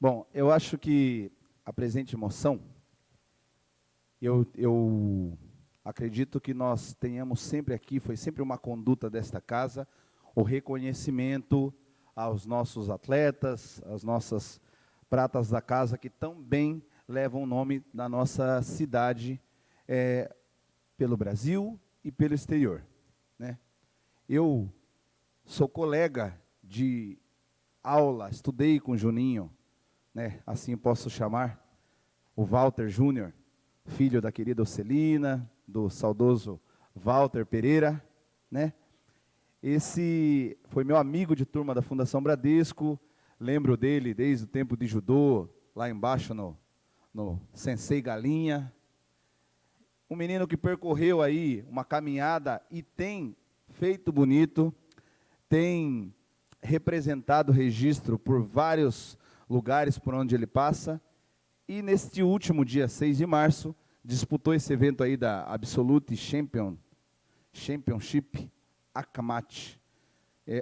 Bom, eu acho que a presente moção, eu acredito que nós tenhamos sempre aqui, foi sempre uma conduta desta casa, o reconhecimento aos nossos atletas, às nossas pratas da casa, que também levam o nome da nossa cidade pelo Brasil e pelo exterior, né? Eu sou colega de aula, estudei com o Juninho, né, assim posso chamar, o Walter Júnior, filho da querida Ocelina, do saudoso Walter Pereira, né? Esse foi meu amigo de turma da Fundação Bradesco, lembro dele desde o tempo de judô, lá embaixo no Sensei Galinha. Um menino que percorreu aí uma caminhada e tem feito bonito, tem representado o Registro por vários lugares por onde ele passa, e neste último dia 6 de março, disputou esse evento aí da Absolute Championship Akamat,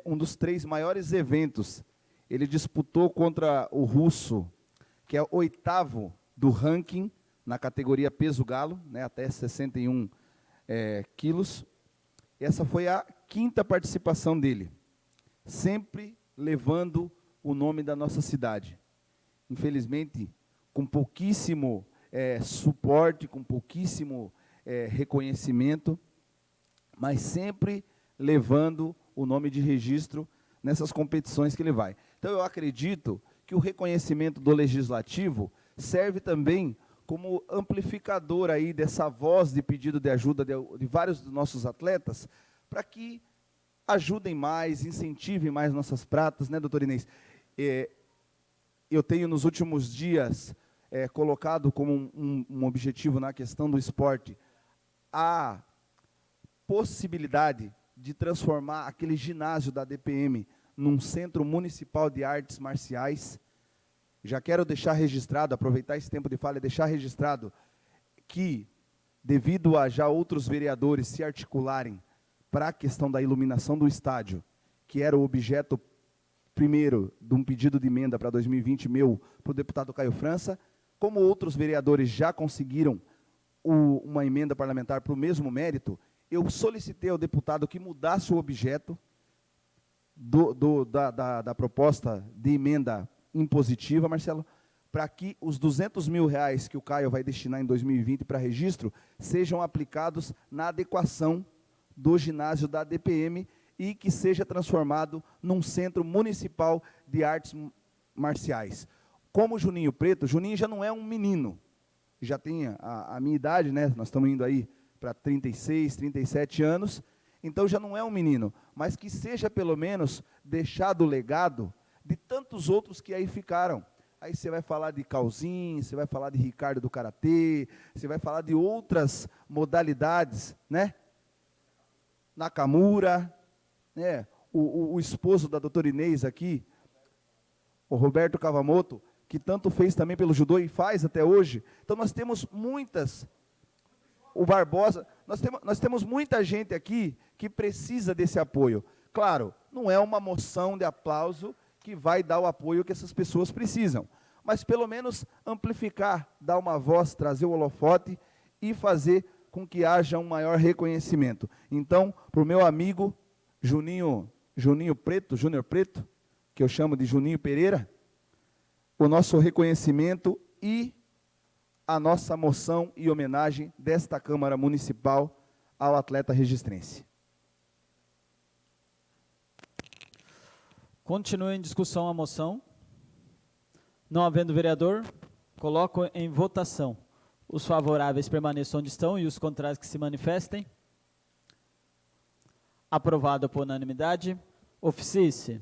um dos 3 maiores eventos. Ele disputou contra o russo, que é o 8º do ranking, na categoria peso galo, né, até 61 quilos. Essa foi a 5ª participação dele, sempre levando o nome da nossa cidade. Infelizmente, com pouquíssimo suporte, com pouquíssimo reconhecimento, mas sempre levando o nome de Registro nessas competições que ele vai. Então, eu acredito que o reconhecimento do Legislativo serve também como amplificador aí dessa voz de pedido de ajuda de vários dos nossos atletas, para que ajudem mais, incentivem mais nossas pratas, né, doutor Inês? Eu tenho, nos últimos dias, colocado como um objetivo na questão do esporte, a possibilidade de transformar aquele ginásio da DPM num centro municipal de artes marciais. Já quero deixar registrado, aproveitar esse tempo de fala e deixar registrado que, devido a já outros vereadores se articularem para a questão da iluminação do estádio, que era o objeto primeiro de um pedido de emenda para 2020 meu para o deputado Caio França, como outros vereadores já conseguiram uma emenda parlamentar para o mesmo mérito, eu solicitei ao deputado que mudasse o objeto da proposta de emenda impositiva, Marcelo, para que os R$200 mil que o Caio vai destinar em 2020 para registro sejam aplicados na adequação do ginásio da DPM e que seja transformado num centro municipal de artes marciais. Como o Juninho Preto, Juninho já não é um menino, já tem a minha idade, né? Nós estamos indo aí para 36, 37 anos, então já não é um menino, mas que seja pelo menos deixado o legado de tantos outros que aí ficaram. Aí você vai falar de Calzin, você vai falar de Ricardo do Karatê, você vai falar de outras modalidades, né? Nakamura, né? O esposo da doutora Inês aqui, o Roberto Cavamoto, que tanto fez também pelo judô e faz até hoje. Então nós temos muitas, o Barbosa, nós temos muita gente aqui que precisa desse apoio. Claro, não é uma moção de aplauso que vai dar o apoio que essas pessoas precisam, mas pelo menos amplificar, dar uma voz, trazer o holofote e fazer com que haja um maior reconhecimento. Então, para o meu amigo Júnior Preto, que eu chamo de Juninho Pereira, o nosso reconhecimento e a nossa moção e homenagem desta Câmara Municipal ao atleta registrense. Continua em discussão a moção. Não havendo vereador, coloco em votação. Os favoráveis permaneçam onde estão e os contrários que se manifestem. Aprovado por unanimidade. Oficie-se.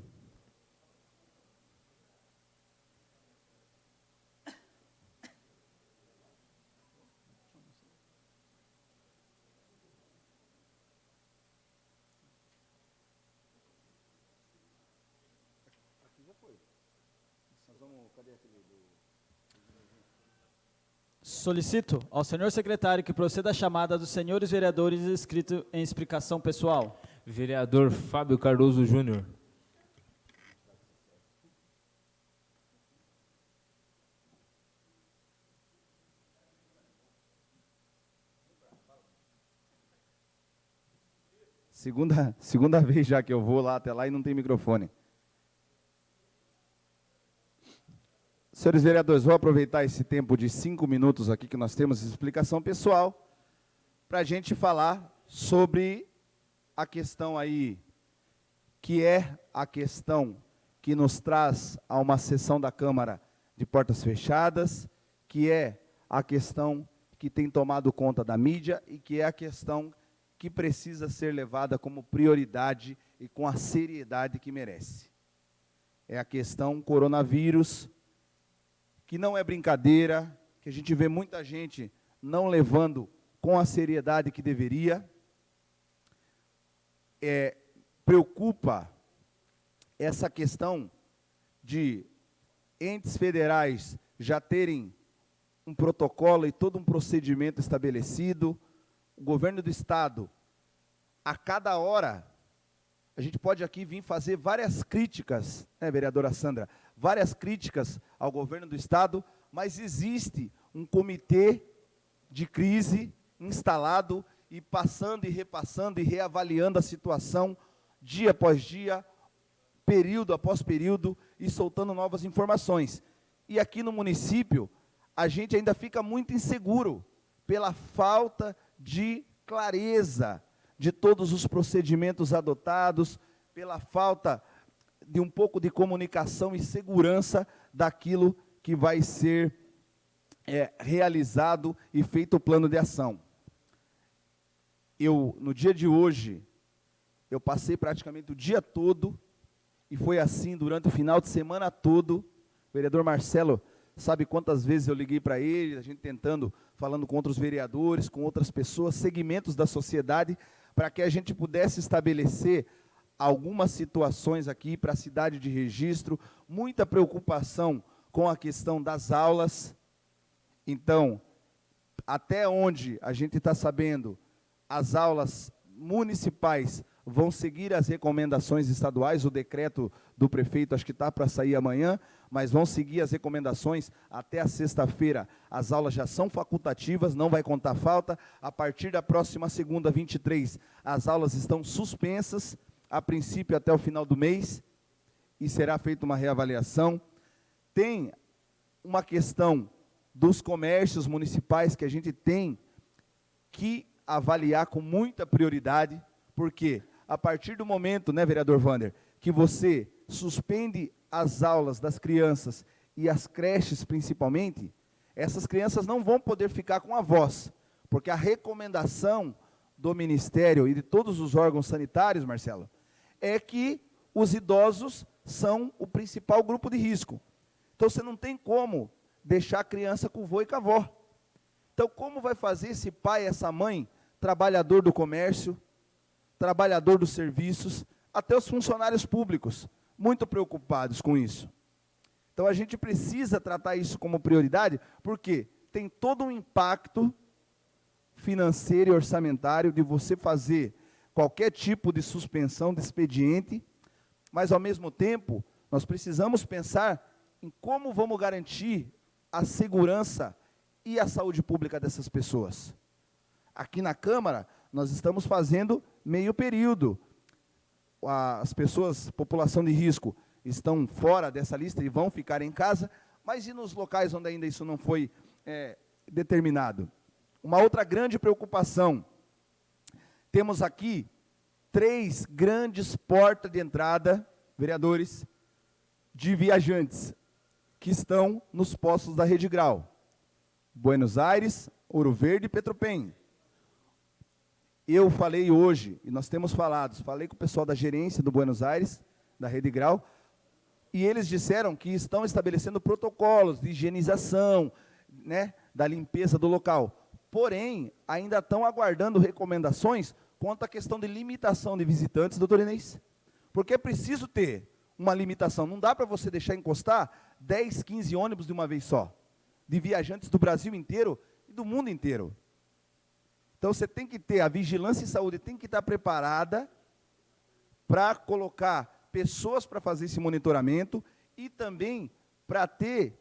Solicito ao senhor secretário que proceda à chamada dos senhores vereadores inscritos em explicação pessoal. Vereador Fábio Cardoso Júnior. Segunda vez já que eu vou lá até lá e não tem microfone. Senhores vereadores, vou aproveitar esse tempo de 5 minutos aqui que nós temos de explicação pessoal para a gente falar sobre a questão aí, que é a questão que nos traz a uma sessão da Câmara de portas fechadas, que é a questão que tem tomado conta da mídia e que é a questão que precisa ser levada como prioridade e com a seriedade que merece. É a questão coronavírus, que não é brincadeira, que a gente vê muita gente não levando com a seriedade que deveria. Preocupa essa questão de entes federais já terem um protocolo e todo um procedimento estabelecido. O governo do Estado, a cada hora, a gente pode aqui vir fazer várias críticas, né, vereadora Sandra, várias críticas ao governo do Estado, mas existe um comitê de crise instalado e passando e repassando e reavaliando a situação dia após dia, período após período e soltando novas informações. E aqui no município, a gente ainda fica muito inseguro pela falta de clareza de todos os procedimentos adotados, pela falta de um pouco de comunicação e segurança daquilo que vai ser realizado e feito o plano de ação. No dia de hoje, eu passei praticamente o dia todo, e foi assim durante o final de semana todo. O vereador Marcelo sabe quantas vezes eu liguei para ele, a gente falando com outros vereadores, com outras pessoas, segmentos da sociedade, para que a gente pudesse estabelecer algumas situações aqui para a cidade de Registro, muita preocupação com a questão das aulas. Então, até onde a gente está sabendo, as aulas municipais vão seguir as recomendações estaduais, o decreto do prefeito acho que está para sair amanhã, mas vão seguir as recomendações até a sexta-feira. As aulas já são facultativas, não vai contar falta. A partir da próxima segunda, 23, as aulas estão suspensas, a princípio até o final do mês, e será feita uma reavaliação. Tem uma questão dos comércios municipais que a gente tem que avaliar com muita prioridade, porque a partir do momento, né, vereador Vander, que você suspende as aulas das crianças e as creches principalmente, essas crianças não vão poder ficar com avós, porque a recomendação do Ministério e de todos os órgãos sanitários, Marcelo, é que os idosos são o principal grupo de risco. Então, você não tem como deixar a criança com o vô e com a avó. Então, como vai fazer esse pai, essa mãe, trabalhador do comércio, trabalhador dos serviços, até os funcionários públicos, muito preocupados com isso. Então, a gente precisa tratar isso como prioridade, porque tem todo um impacto financeiro e orçamentário de você fazer qualquer tipo de suspensão de expediente, mas, ao mesmo tempo, nós precisamos pensar em como vamos garantir a segurança e a saúde pública dessas pessoas. Aqui na Câmara, nós estamos fazendo meio período. As pessoas, população de risco, estão fora dessa lista e vão ficar em casa, mas e nos locais onde ainda isso não foi determinado? Uma outra grande preocupação, temos aqui 3 grandes portas de entrada, vereadores, de viajantes, que estão nos postos da Rede Grau. Buenos Aires, Ouro Verde e Petropem. Eu falei hoje, e nós temos falei com o pessoal da gerência do Buenos Aires, da Rede Grau, e eles disseram que estão estabelecendo protocolos de higienização, né, da limpeza do local. Porém, ainda estão aguardando recomendações quanto à questão de limitação de visitantes, doutor Inês. Porque é preciso ter uma limitação. Não dá para você deixar encostar 10, 15 ônibus de uma vez só, de viajantes do Brasil inteiro e do mundo inteiro. Então, você tem que ter, a vigilância e saúde tem que estar preparada para colocar pessoas para fazer esse monitoramento e também para ter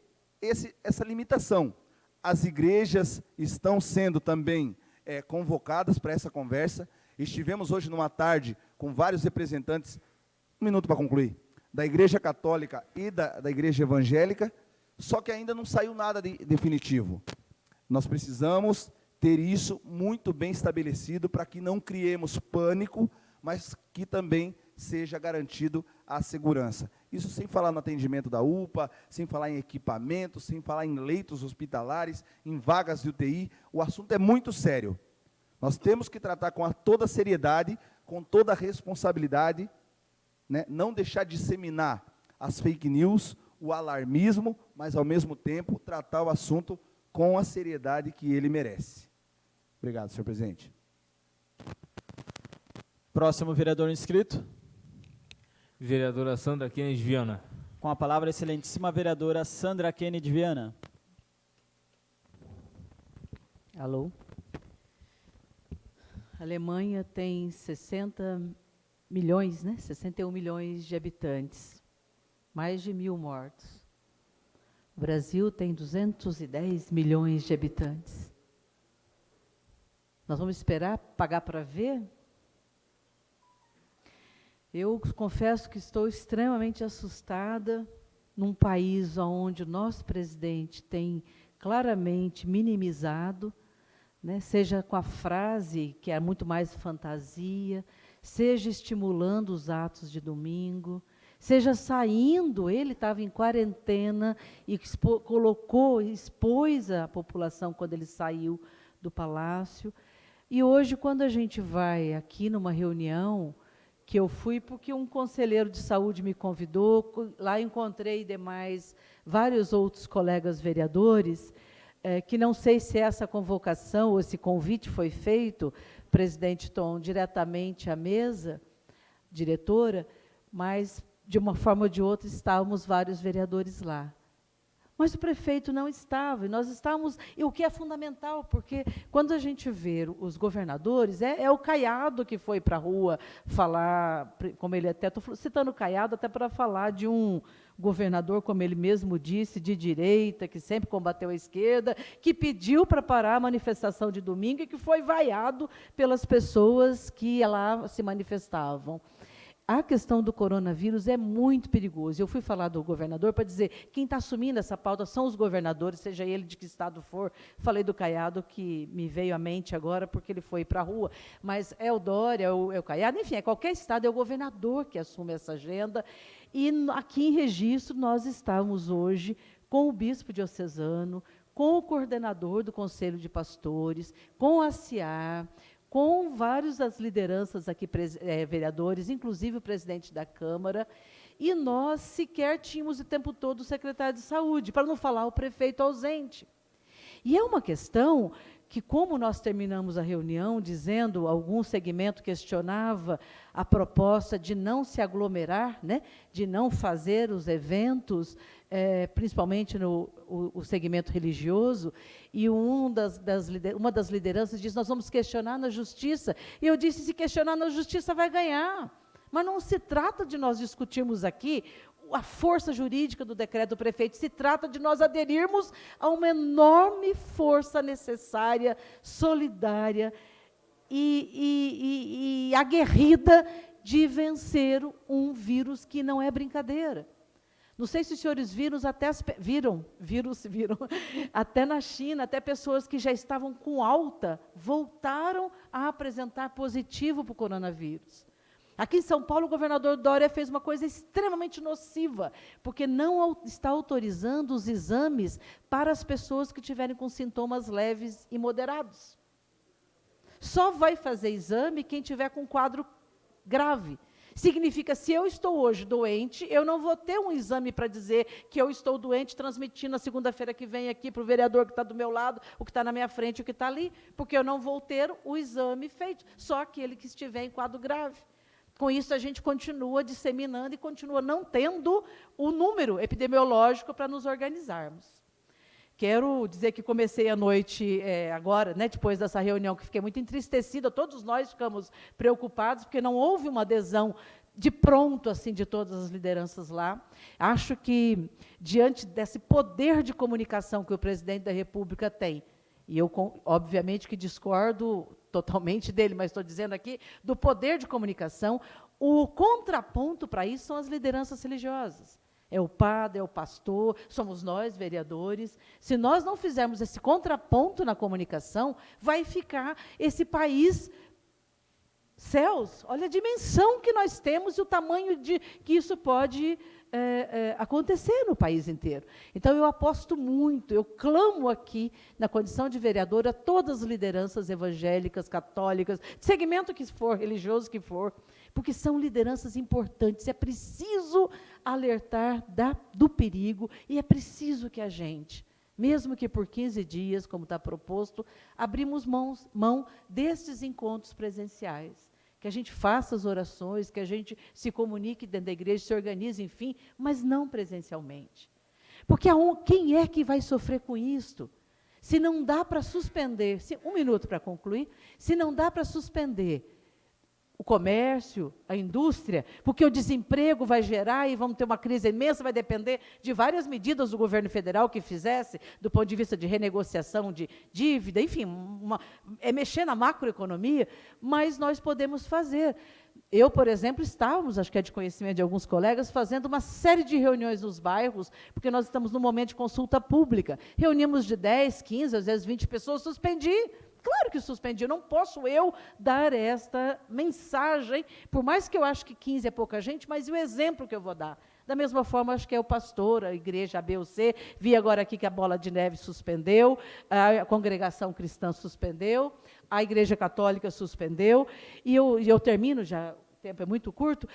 essa limitação. As igrejas estão sendo também convocadas para essa conversa. Estivemos hoje numa tarde com vários representantes, um minuto para concluir, da Igreja Católica e da Igreja Evangélica, só que ainda não saiu nada definitivo. Nós precisamos ter isso muito bem estabelecido para que não criemos pânico, mas que também seja garantido a segurança. Isso sem falar no atendimento da UPA, sem falar em equipamentos, sem falar em leitos hospitalares, em vagas de UTI. O assunto é muito sério. Nós temos que tratar com toda a seriedade, com toda a responsabilidade, né? Não deixar disseminar as fake news, o alarmismo, mas, ao mesmo tempo, tratar o assunto com a seriedade que ele merece. Obrigado, senhor presidente. Próximo vereador inscrito. Vereadora Sandra Kennedy Viana. Com a palavra, a excelentíssima vereadora Sandra Kennedy Viana. Alô? A Alemanha tem 60 milhões, né? 61 milhões de habitantes, mais de 1.000 mortos. O Brasil tem 210 milhões de habitantes. Nós vamos esperar pagar para ver? Eu confesso que estou extremamente assustada num país onde o nosso presidente tem claramente minimizado, né, seja com a frase, que é muito mais fantasia, seja estimulando os atos de domingo, seja saindo, ele estava em quarentena e expôs a população quando ele saiu do palácio. E hoje, quando a gente vai aqui numa reunião, que eu fui porque um conselheiro de saúde me convidou, lá encontrei vários outros colegas vereadores, que não sei se essa convocação ou esse convite foi feito, presidente Tom, diretamente à mesa diretora, mas, de uma forma ou de outra, estávamos vários vereadores lá. Mas o prefeito não estava, e nós estávamos, e o que é fundamental, porque quando a gente vê os governadores, é o Caiado que foi para a rua falar, como ele até, estou citando o Caiado até para falar de um governador, como ele mesmo disse, de direita, que sempre combateu a esquerda, que pediu para parar a manifestação de domingo e que foi vaiado pelas pessoas que lá se manifestavam. A questão do coronavírus é muito perigoso. Eu fui falar do governador para dizer, quem está assumindo essa pauta são os governadores, seja ele de que estado for. Falei do Caiado, que me veio à mente agora, porque ele foi para a rua. Mas é o Dória, é o Caiado, enfim, qualquer estado, é o governador que assume essa agenda. E aqui em Registro, nós estamos hoje com o bispo diocesano, com o coordenador do Conselho de Pastores, com a CIAR, com vários das lideranças aqui, vereadores, inclusive o presidente da Câmara, e nós sequer tínhamos o tempo todo o secretário de Saúde, para não falar o prefeito ausente. E é uma questão que, como nós terminamos a reunião, dizendo, algum segmento questionava a proposta de não se aglomerar, né, de não fazer os eventos, principalmente o segmento religioso, e uma das lideranças disse, nós vamos questionar na justiça. E eu disse, se questionar na justiça vai ganhar. Mas não se trata de nós discutirmos aqui a força jurídica do decreto do prefeito, se trata de nós aderirmos a uma enorme força necessária, solidária e aguerrida de vencer um vírus que não é brincadeira. Não sei se os senhores viram até na China, até pessoas que já estavam com alta, voltaram a apresentar positivo para o coronavírus. Aqui em São Paulo, o governador Dória fez uma coisa extremamente nociva, porque não está autorizando os exames para as pessoas que tiverem com sintomas leves e moderados. Só vai fazer exame quem tiver com quadro grave. Significa, se eu estou hoje doente, eu não vou ter um exame para dizer que eu estou doente, transmitindo na segunda-feira que vem aqui para o vereador que está do meu lado, o que está na minha frente, o que está ali, porque eu não vou ter o exame feito, só aquele que estiver em quadro grave. Com isso, a gente continua disseminando e continua não tendo o número epidemiológico para nos organizarmos. Quero dizer que comecei a noite agora, né, depois dessa reunião, que fiquei muito entristecida, todos nós ficamos preocupados, porque não houve uma adesão de pronto, assim, de todas as lideranças lá. Acho que, diante desse poder de comunicação que o presidente da República tem, E eu, obviamente, que discordo totalmente dele, mas estou dizendo aqui do poder de comunicação. O contraponto para isso são as lideranças religiosas. É o padre, é o pastor, somos nós, vereadores. Se nós não fizermos esse contraponto na comunicação, vai ficar esse país céus. Olha a dimensão que nós temos e o tamanho de que isso pode acontecer no país inteiro. Então, eu aposto muito, eu clamo aqui, na condição de vereadora, todas as lideranças evangélicas, católicas, de segmento que for, religioso que for, porque são lideranças importantes. É preciso alertar do perigo e é preciso que a gente, mesmo que por 15 dias, como está proposto, abrimos mão destes encontros presenciais. Que a gente faça as orações, que a gente se comunique dentro da igreja, se organize, enfim, mas não presencialmente. Porque quem é que vai sofrer com isto? Se não dá para suspender, um minuto para concluir, se não dá para suspender o comércio, a indústria, porque o desemprego vai gerar e vamos ter uma crise imensa, vai depender de várias medidas do governo federal que fizesse, do ponto de vista de renegociação de dívida, enfim, é mexer na macroeconomia, mas nós podemos fazer. Eu, por exemplo, estávamos, acho que é de conhecimento de alguns colegas, fazendo uma série de reuniões nos bairros, porque nós estamos num momento de consulta pública. Reunimos de 10, 15, às vezes 20 pessoas, suspendi. Claro que suspendi, não posso eu dar esta mensagem, por mais que eu acho que 15 é pouca gente, mas e o exemplo que eu vou dar? Da mesma forma, acho que é o pastor, a igreja A, B ou C, vi agora aqui que a Bola de Neve suspendeu, a congregação cristã suspendeu, a igreja católica suspendeu, e eu termino, já o tempo é muito curto,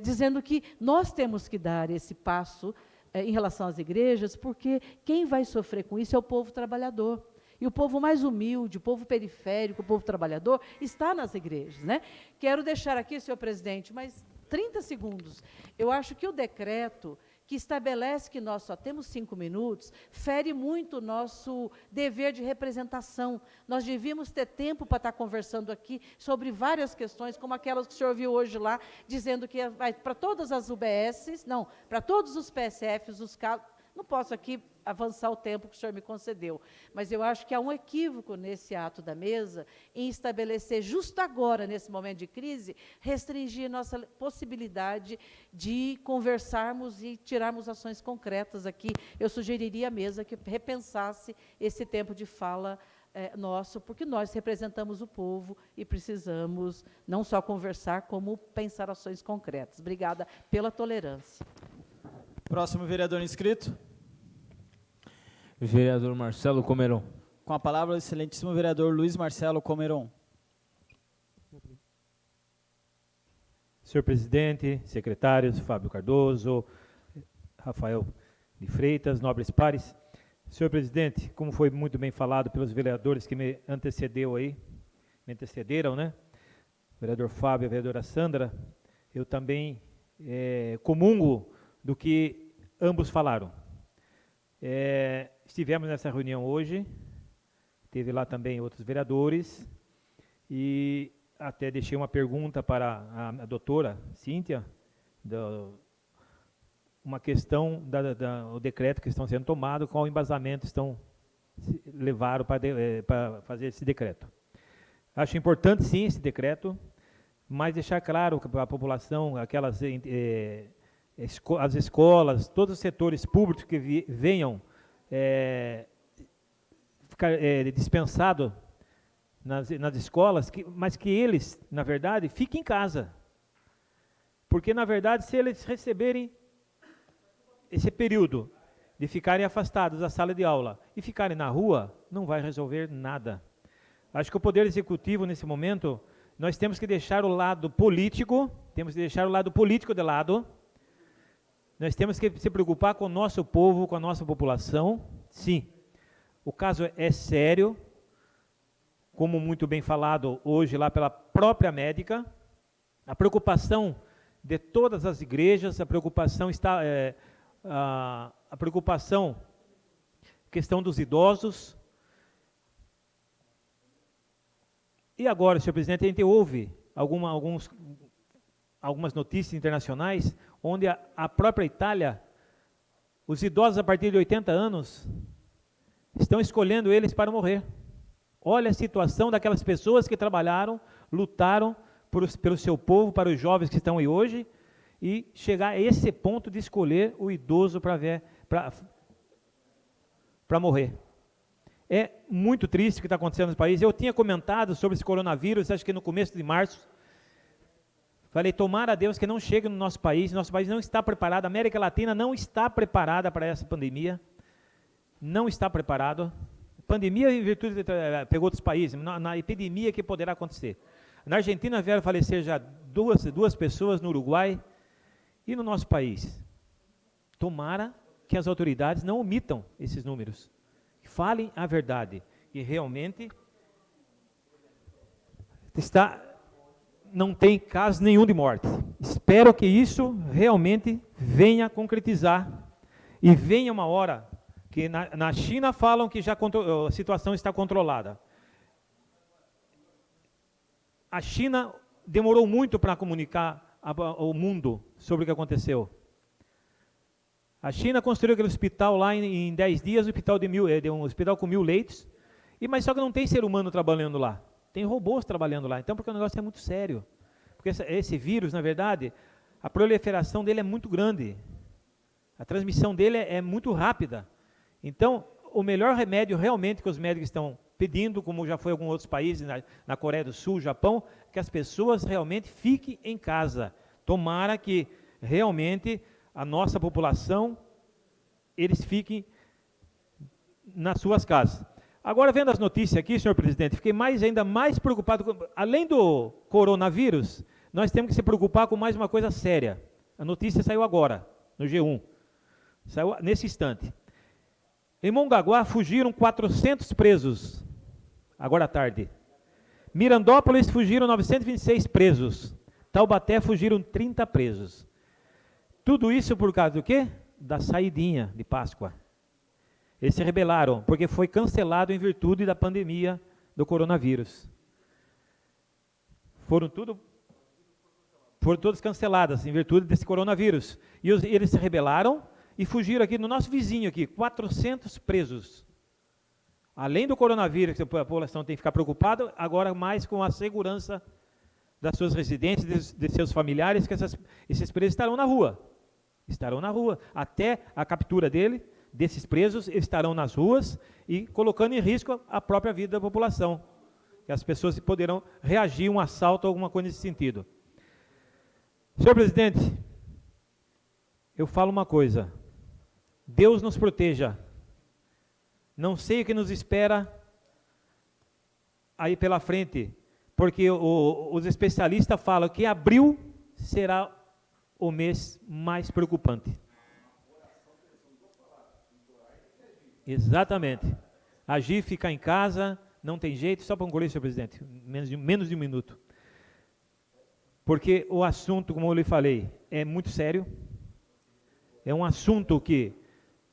dizendo que nós temos que dar esse passo em relação às igrejas, porque quem vai sofrer com isso é o povo trabalhador. E o povo mais humilde, o povo periférico, o povo trabalhador, está nas igrejas, né? Quero deixar aqui, senhor presidente, mais 30 segundos. Eu acho que o decreto que estabelece que nós só temos 5 minutos, fere muito o nosso dever de representação. Nós devíamos ter tempo para estar conversando aqui sobre várias questões, como aquelas que o senhor viu hoje lá, dizendo que vai para todas as UBSs, não, para todos os PSFs, os casos. Não posso aqui avançar o tempo que o senhor me concedeu, mas eu acho que há um equívoco nesse ato da mesa em estabelecer, justo agora, nesse momento de crise, restringir nossa possibilidade de conversarmos e tirarmos ações concretas aqui. Eu sugeriria à mesa que repensasse esse tempo de fala nosso, porque nós representamos o povo e precisamos não só conversar, como pensar ações concretas. Obrigada pela tolerância. Próximo vereador inscrito. Vereador Marcelo Comeron. Com a palavra, o excelentíssimo vereador Luiz Marcelo Comeron. Senhor presidente, secretários, Fábio Cardoso, Rafael de Freitas, nobres pares. Senhor presidente, como foi muito bem falado pelos vereadores que me antecederam, né? O vereador Fábio e a vereadora Sandra, eu também comungo do que ambos falaram. Estivemos nessa reunião hoje, teve lá também outros vereadores, e até deixei uma pergunta para a doutora Cíntia, uma questão do decreto que estão sendo tomado, qual embasamento levaram para fazer esse decreto. Acho importante, sim, esse decreto, mas deixar claro para a população, as escolas, todos os setores públicos que venham ficar dispensados nas escolas, mas que eles, na verdade, fiquem em casa. Porque, na verdade, se eles receberem esse período de ficarem afastados da sala de aula e ficarem na rua, não vai resolver nada. Acho que o Poder Executivo, nesse momento, nós temos que deixar o lado político, de lado. Nós temos que se preocupar com o nosso povo, com a nossa população. Sim, o caso é sério, como muito bem falado hoje lá pela própria médica. A preocupação de todas as igrejas, a preocupação questão dos idosos. E agora, senhor presidente, a gente ouve algumas notícias internacionais, onde a própria Itália, os idosos a partir de 80 anos, Estão escolhendo eles para morrer. Olha a situação daquelas pessoas que trabalharam, lutaram pelo seu povo, para os jovens que estão aí hoje, e chegar a esse ponto de escolher o idoso para morrer. É muito triste o que está acontecendo no país. Eu tinha comentado sobre esse coronavírus, acho que no começo de março. Falei, tomara a Deus que não chegue no nosso país não está preparado, a América Latina não está preparada para essa pandemia, não está preparado. Pandemia em virtude pegou outros países, na epidemia que poderá acontecer. Na Argentina vieram falecer já duas pessoas, no Uruguai e no nosso país. Tomara que as autoridades não omitam esses números, falem a verdade, e realmente não tem caso nenhum de morte. Espero que isso realmente venha a concretizar, e venha uma hora que na China falam que já a situação está controlada. A China demorou muito para comunicar ao mundo sobre o que aconteceu. A China construiu aquele hospital lá em 10 dias, um hospital com 1000 leitos, mas só que não tem ser humano trabalhando lá. Tem robôs trabalhando lá, então porque o negócio é muito sério. Porque esse vírus, na verdade, a proliferação dele é muito grande. A transmissão dele é muito rápida. Então, o melhor remédio realmente que os médicos estão pedindo, como já foi em alguns outros países, na Coreia do Sul, Japão, que as pessoas realmente fiquem em casa. Tomara que realmente a nossa população, eles fiquem nas suas casas. Agora, vendo as notícias aqui, senhor presidente, fiquei ainda mais preocupado. Além do coronavírus, nós temos que se preocupar com mais uma coisa séria. A notícia saiu agora, no G1. Saiu nesse instante. Em Mongaguá fugiram 400 presos, agora à tarde. Mirandópolis fugiram 926 presos. Taubaté fugiram 30 presos. Tudo isso por causa do quê? Da saidinha de Páscoa. Eles se rebelaram, porque foi cancelado em virtude da pandemia do coronavírus. Foram todas canceladas em virtude desse coronavírus. E eles se rebelaram e fugiram aqui no nosso vizinho aqui, 400 presos. Além do coronavírus, que a população tem que ficar preocupada, agora mais com a segurança das suas residências, de seus familiares, que esses presos estarão na rua. Estarão na rua. Até a captura desses presos, estarão nas ruas e colocando em risco a própria vida da população. Que as pessoas poderão reagir a um assalto ou alguma coisa nesse sentido. Senhor presidente, eu falo uma coisa. Deus nos proteja. Não sei o que nos espera aí pela frente, porque os especialistas falam que abril será o mês mais preocupante. Exatamente. Agir, ficar em casa, não tem jeito. Só para concluir, senhor presidente, menos de um minuto. Porque o assunto, como eu lhe falei, é muito sério. É um assunto que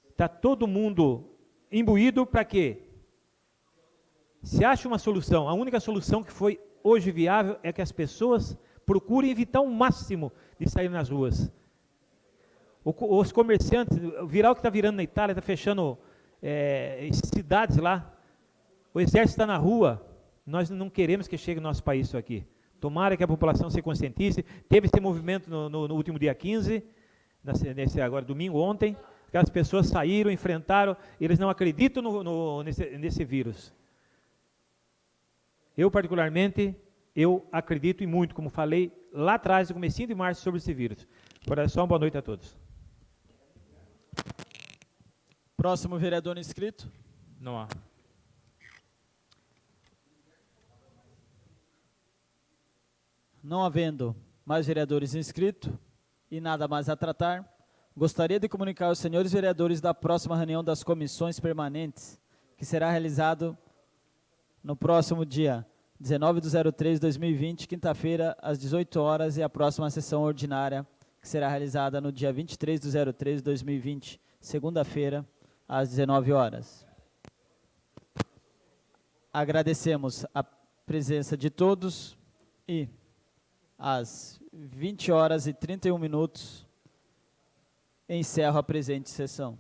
está todo mundo imbuído para quê? Se acha uma solução, a única solução que foi hoje viável é que as pessoas procurem evitar o máximo de sair nas ruas. Os comerciantes, virar o que está virando na Itália, está fechando cidades lá, o exército está na rua, nós não queremos que chegue no nosso país isso aqui. Tomara que a população se conscientize. Teve esse movimento no último dia 15, agora domingo, ontem, que as pessoas saíram, enfrentaram, eles não acreditam nesse vírus. Eu, particularmente, eu acredito e muito, como falei lá atrás, no comecinho de março, sobre esse vírus. Agora, só uma boa noite a todos. Próximo vereador inscrito. Não há. Não havendo mais vereadores inscritos e nada mais a tratar, gostaria de comunicar aos senhores vereadores da próxima reunião das comissões permanentes, que será realizado no próximo dia 19/03/2020, quinta-feira, às 18 horas, e a próxima sessão ordinária, que será realizada no dia 23/03/2020, segunda-feira, às 19 horas. Agradecemos a presença de todos e, às 20 horas e 31 minutos, encerro a presente sessão.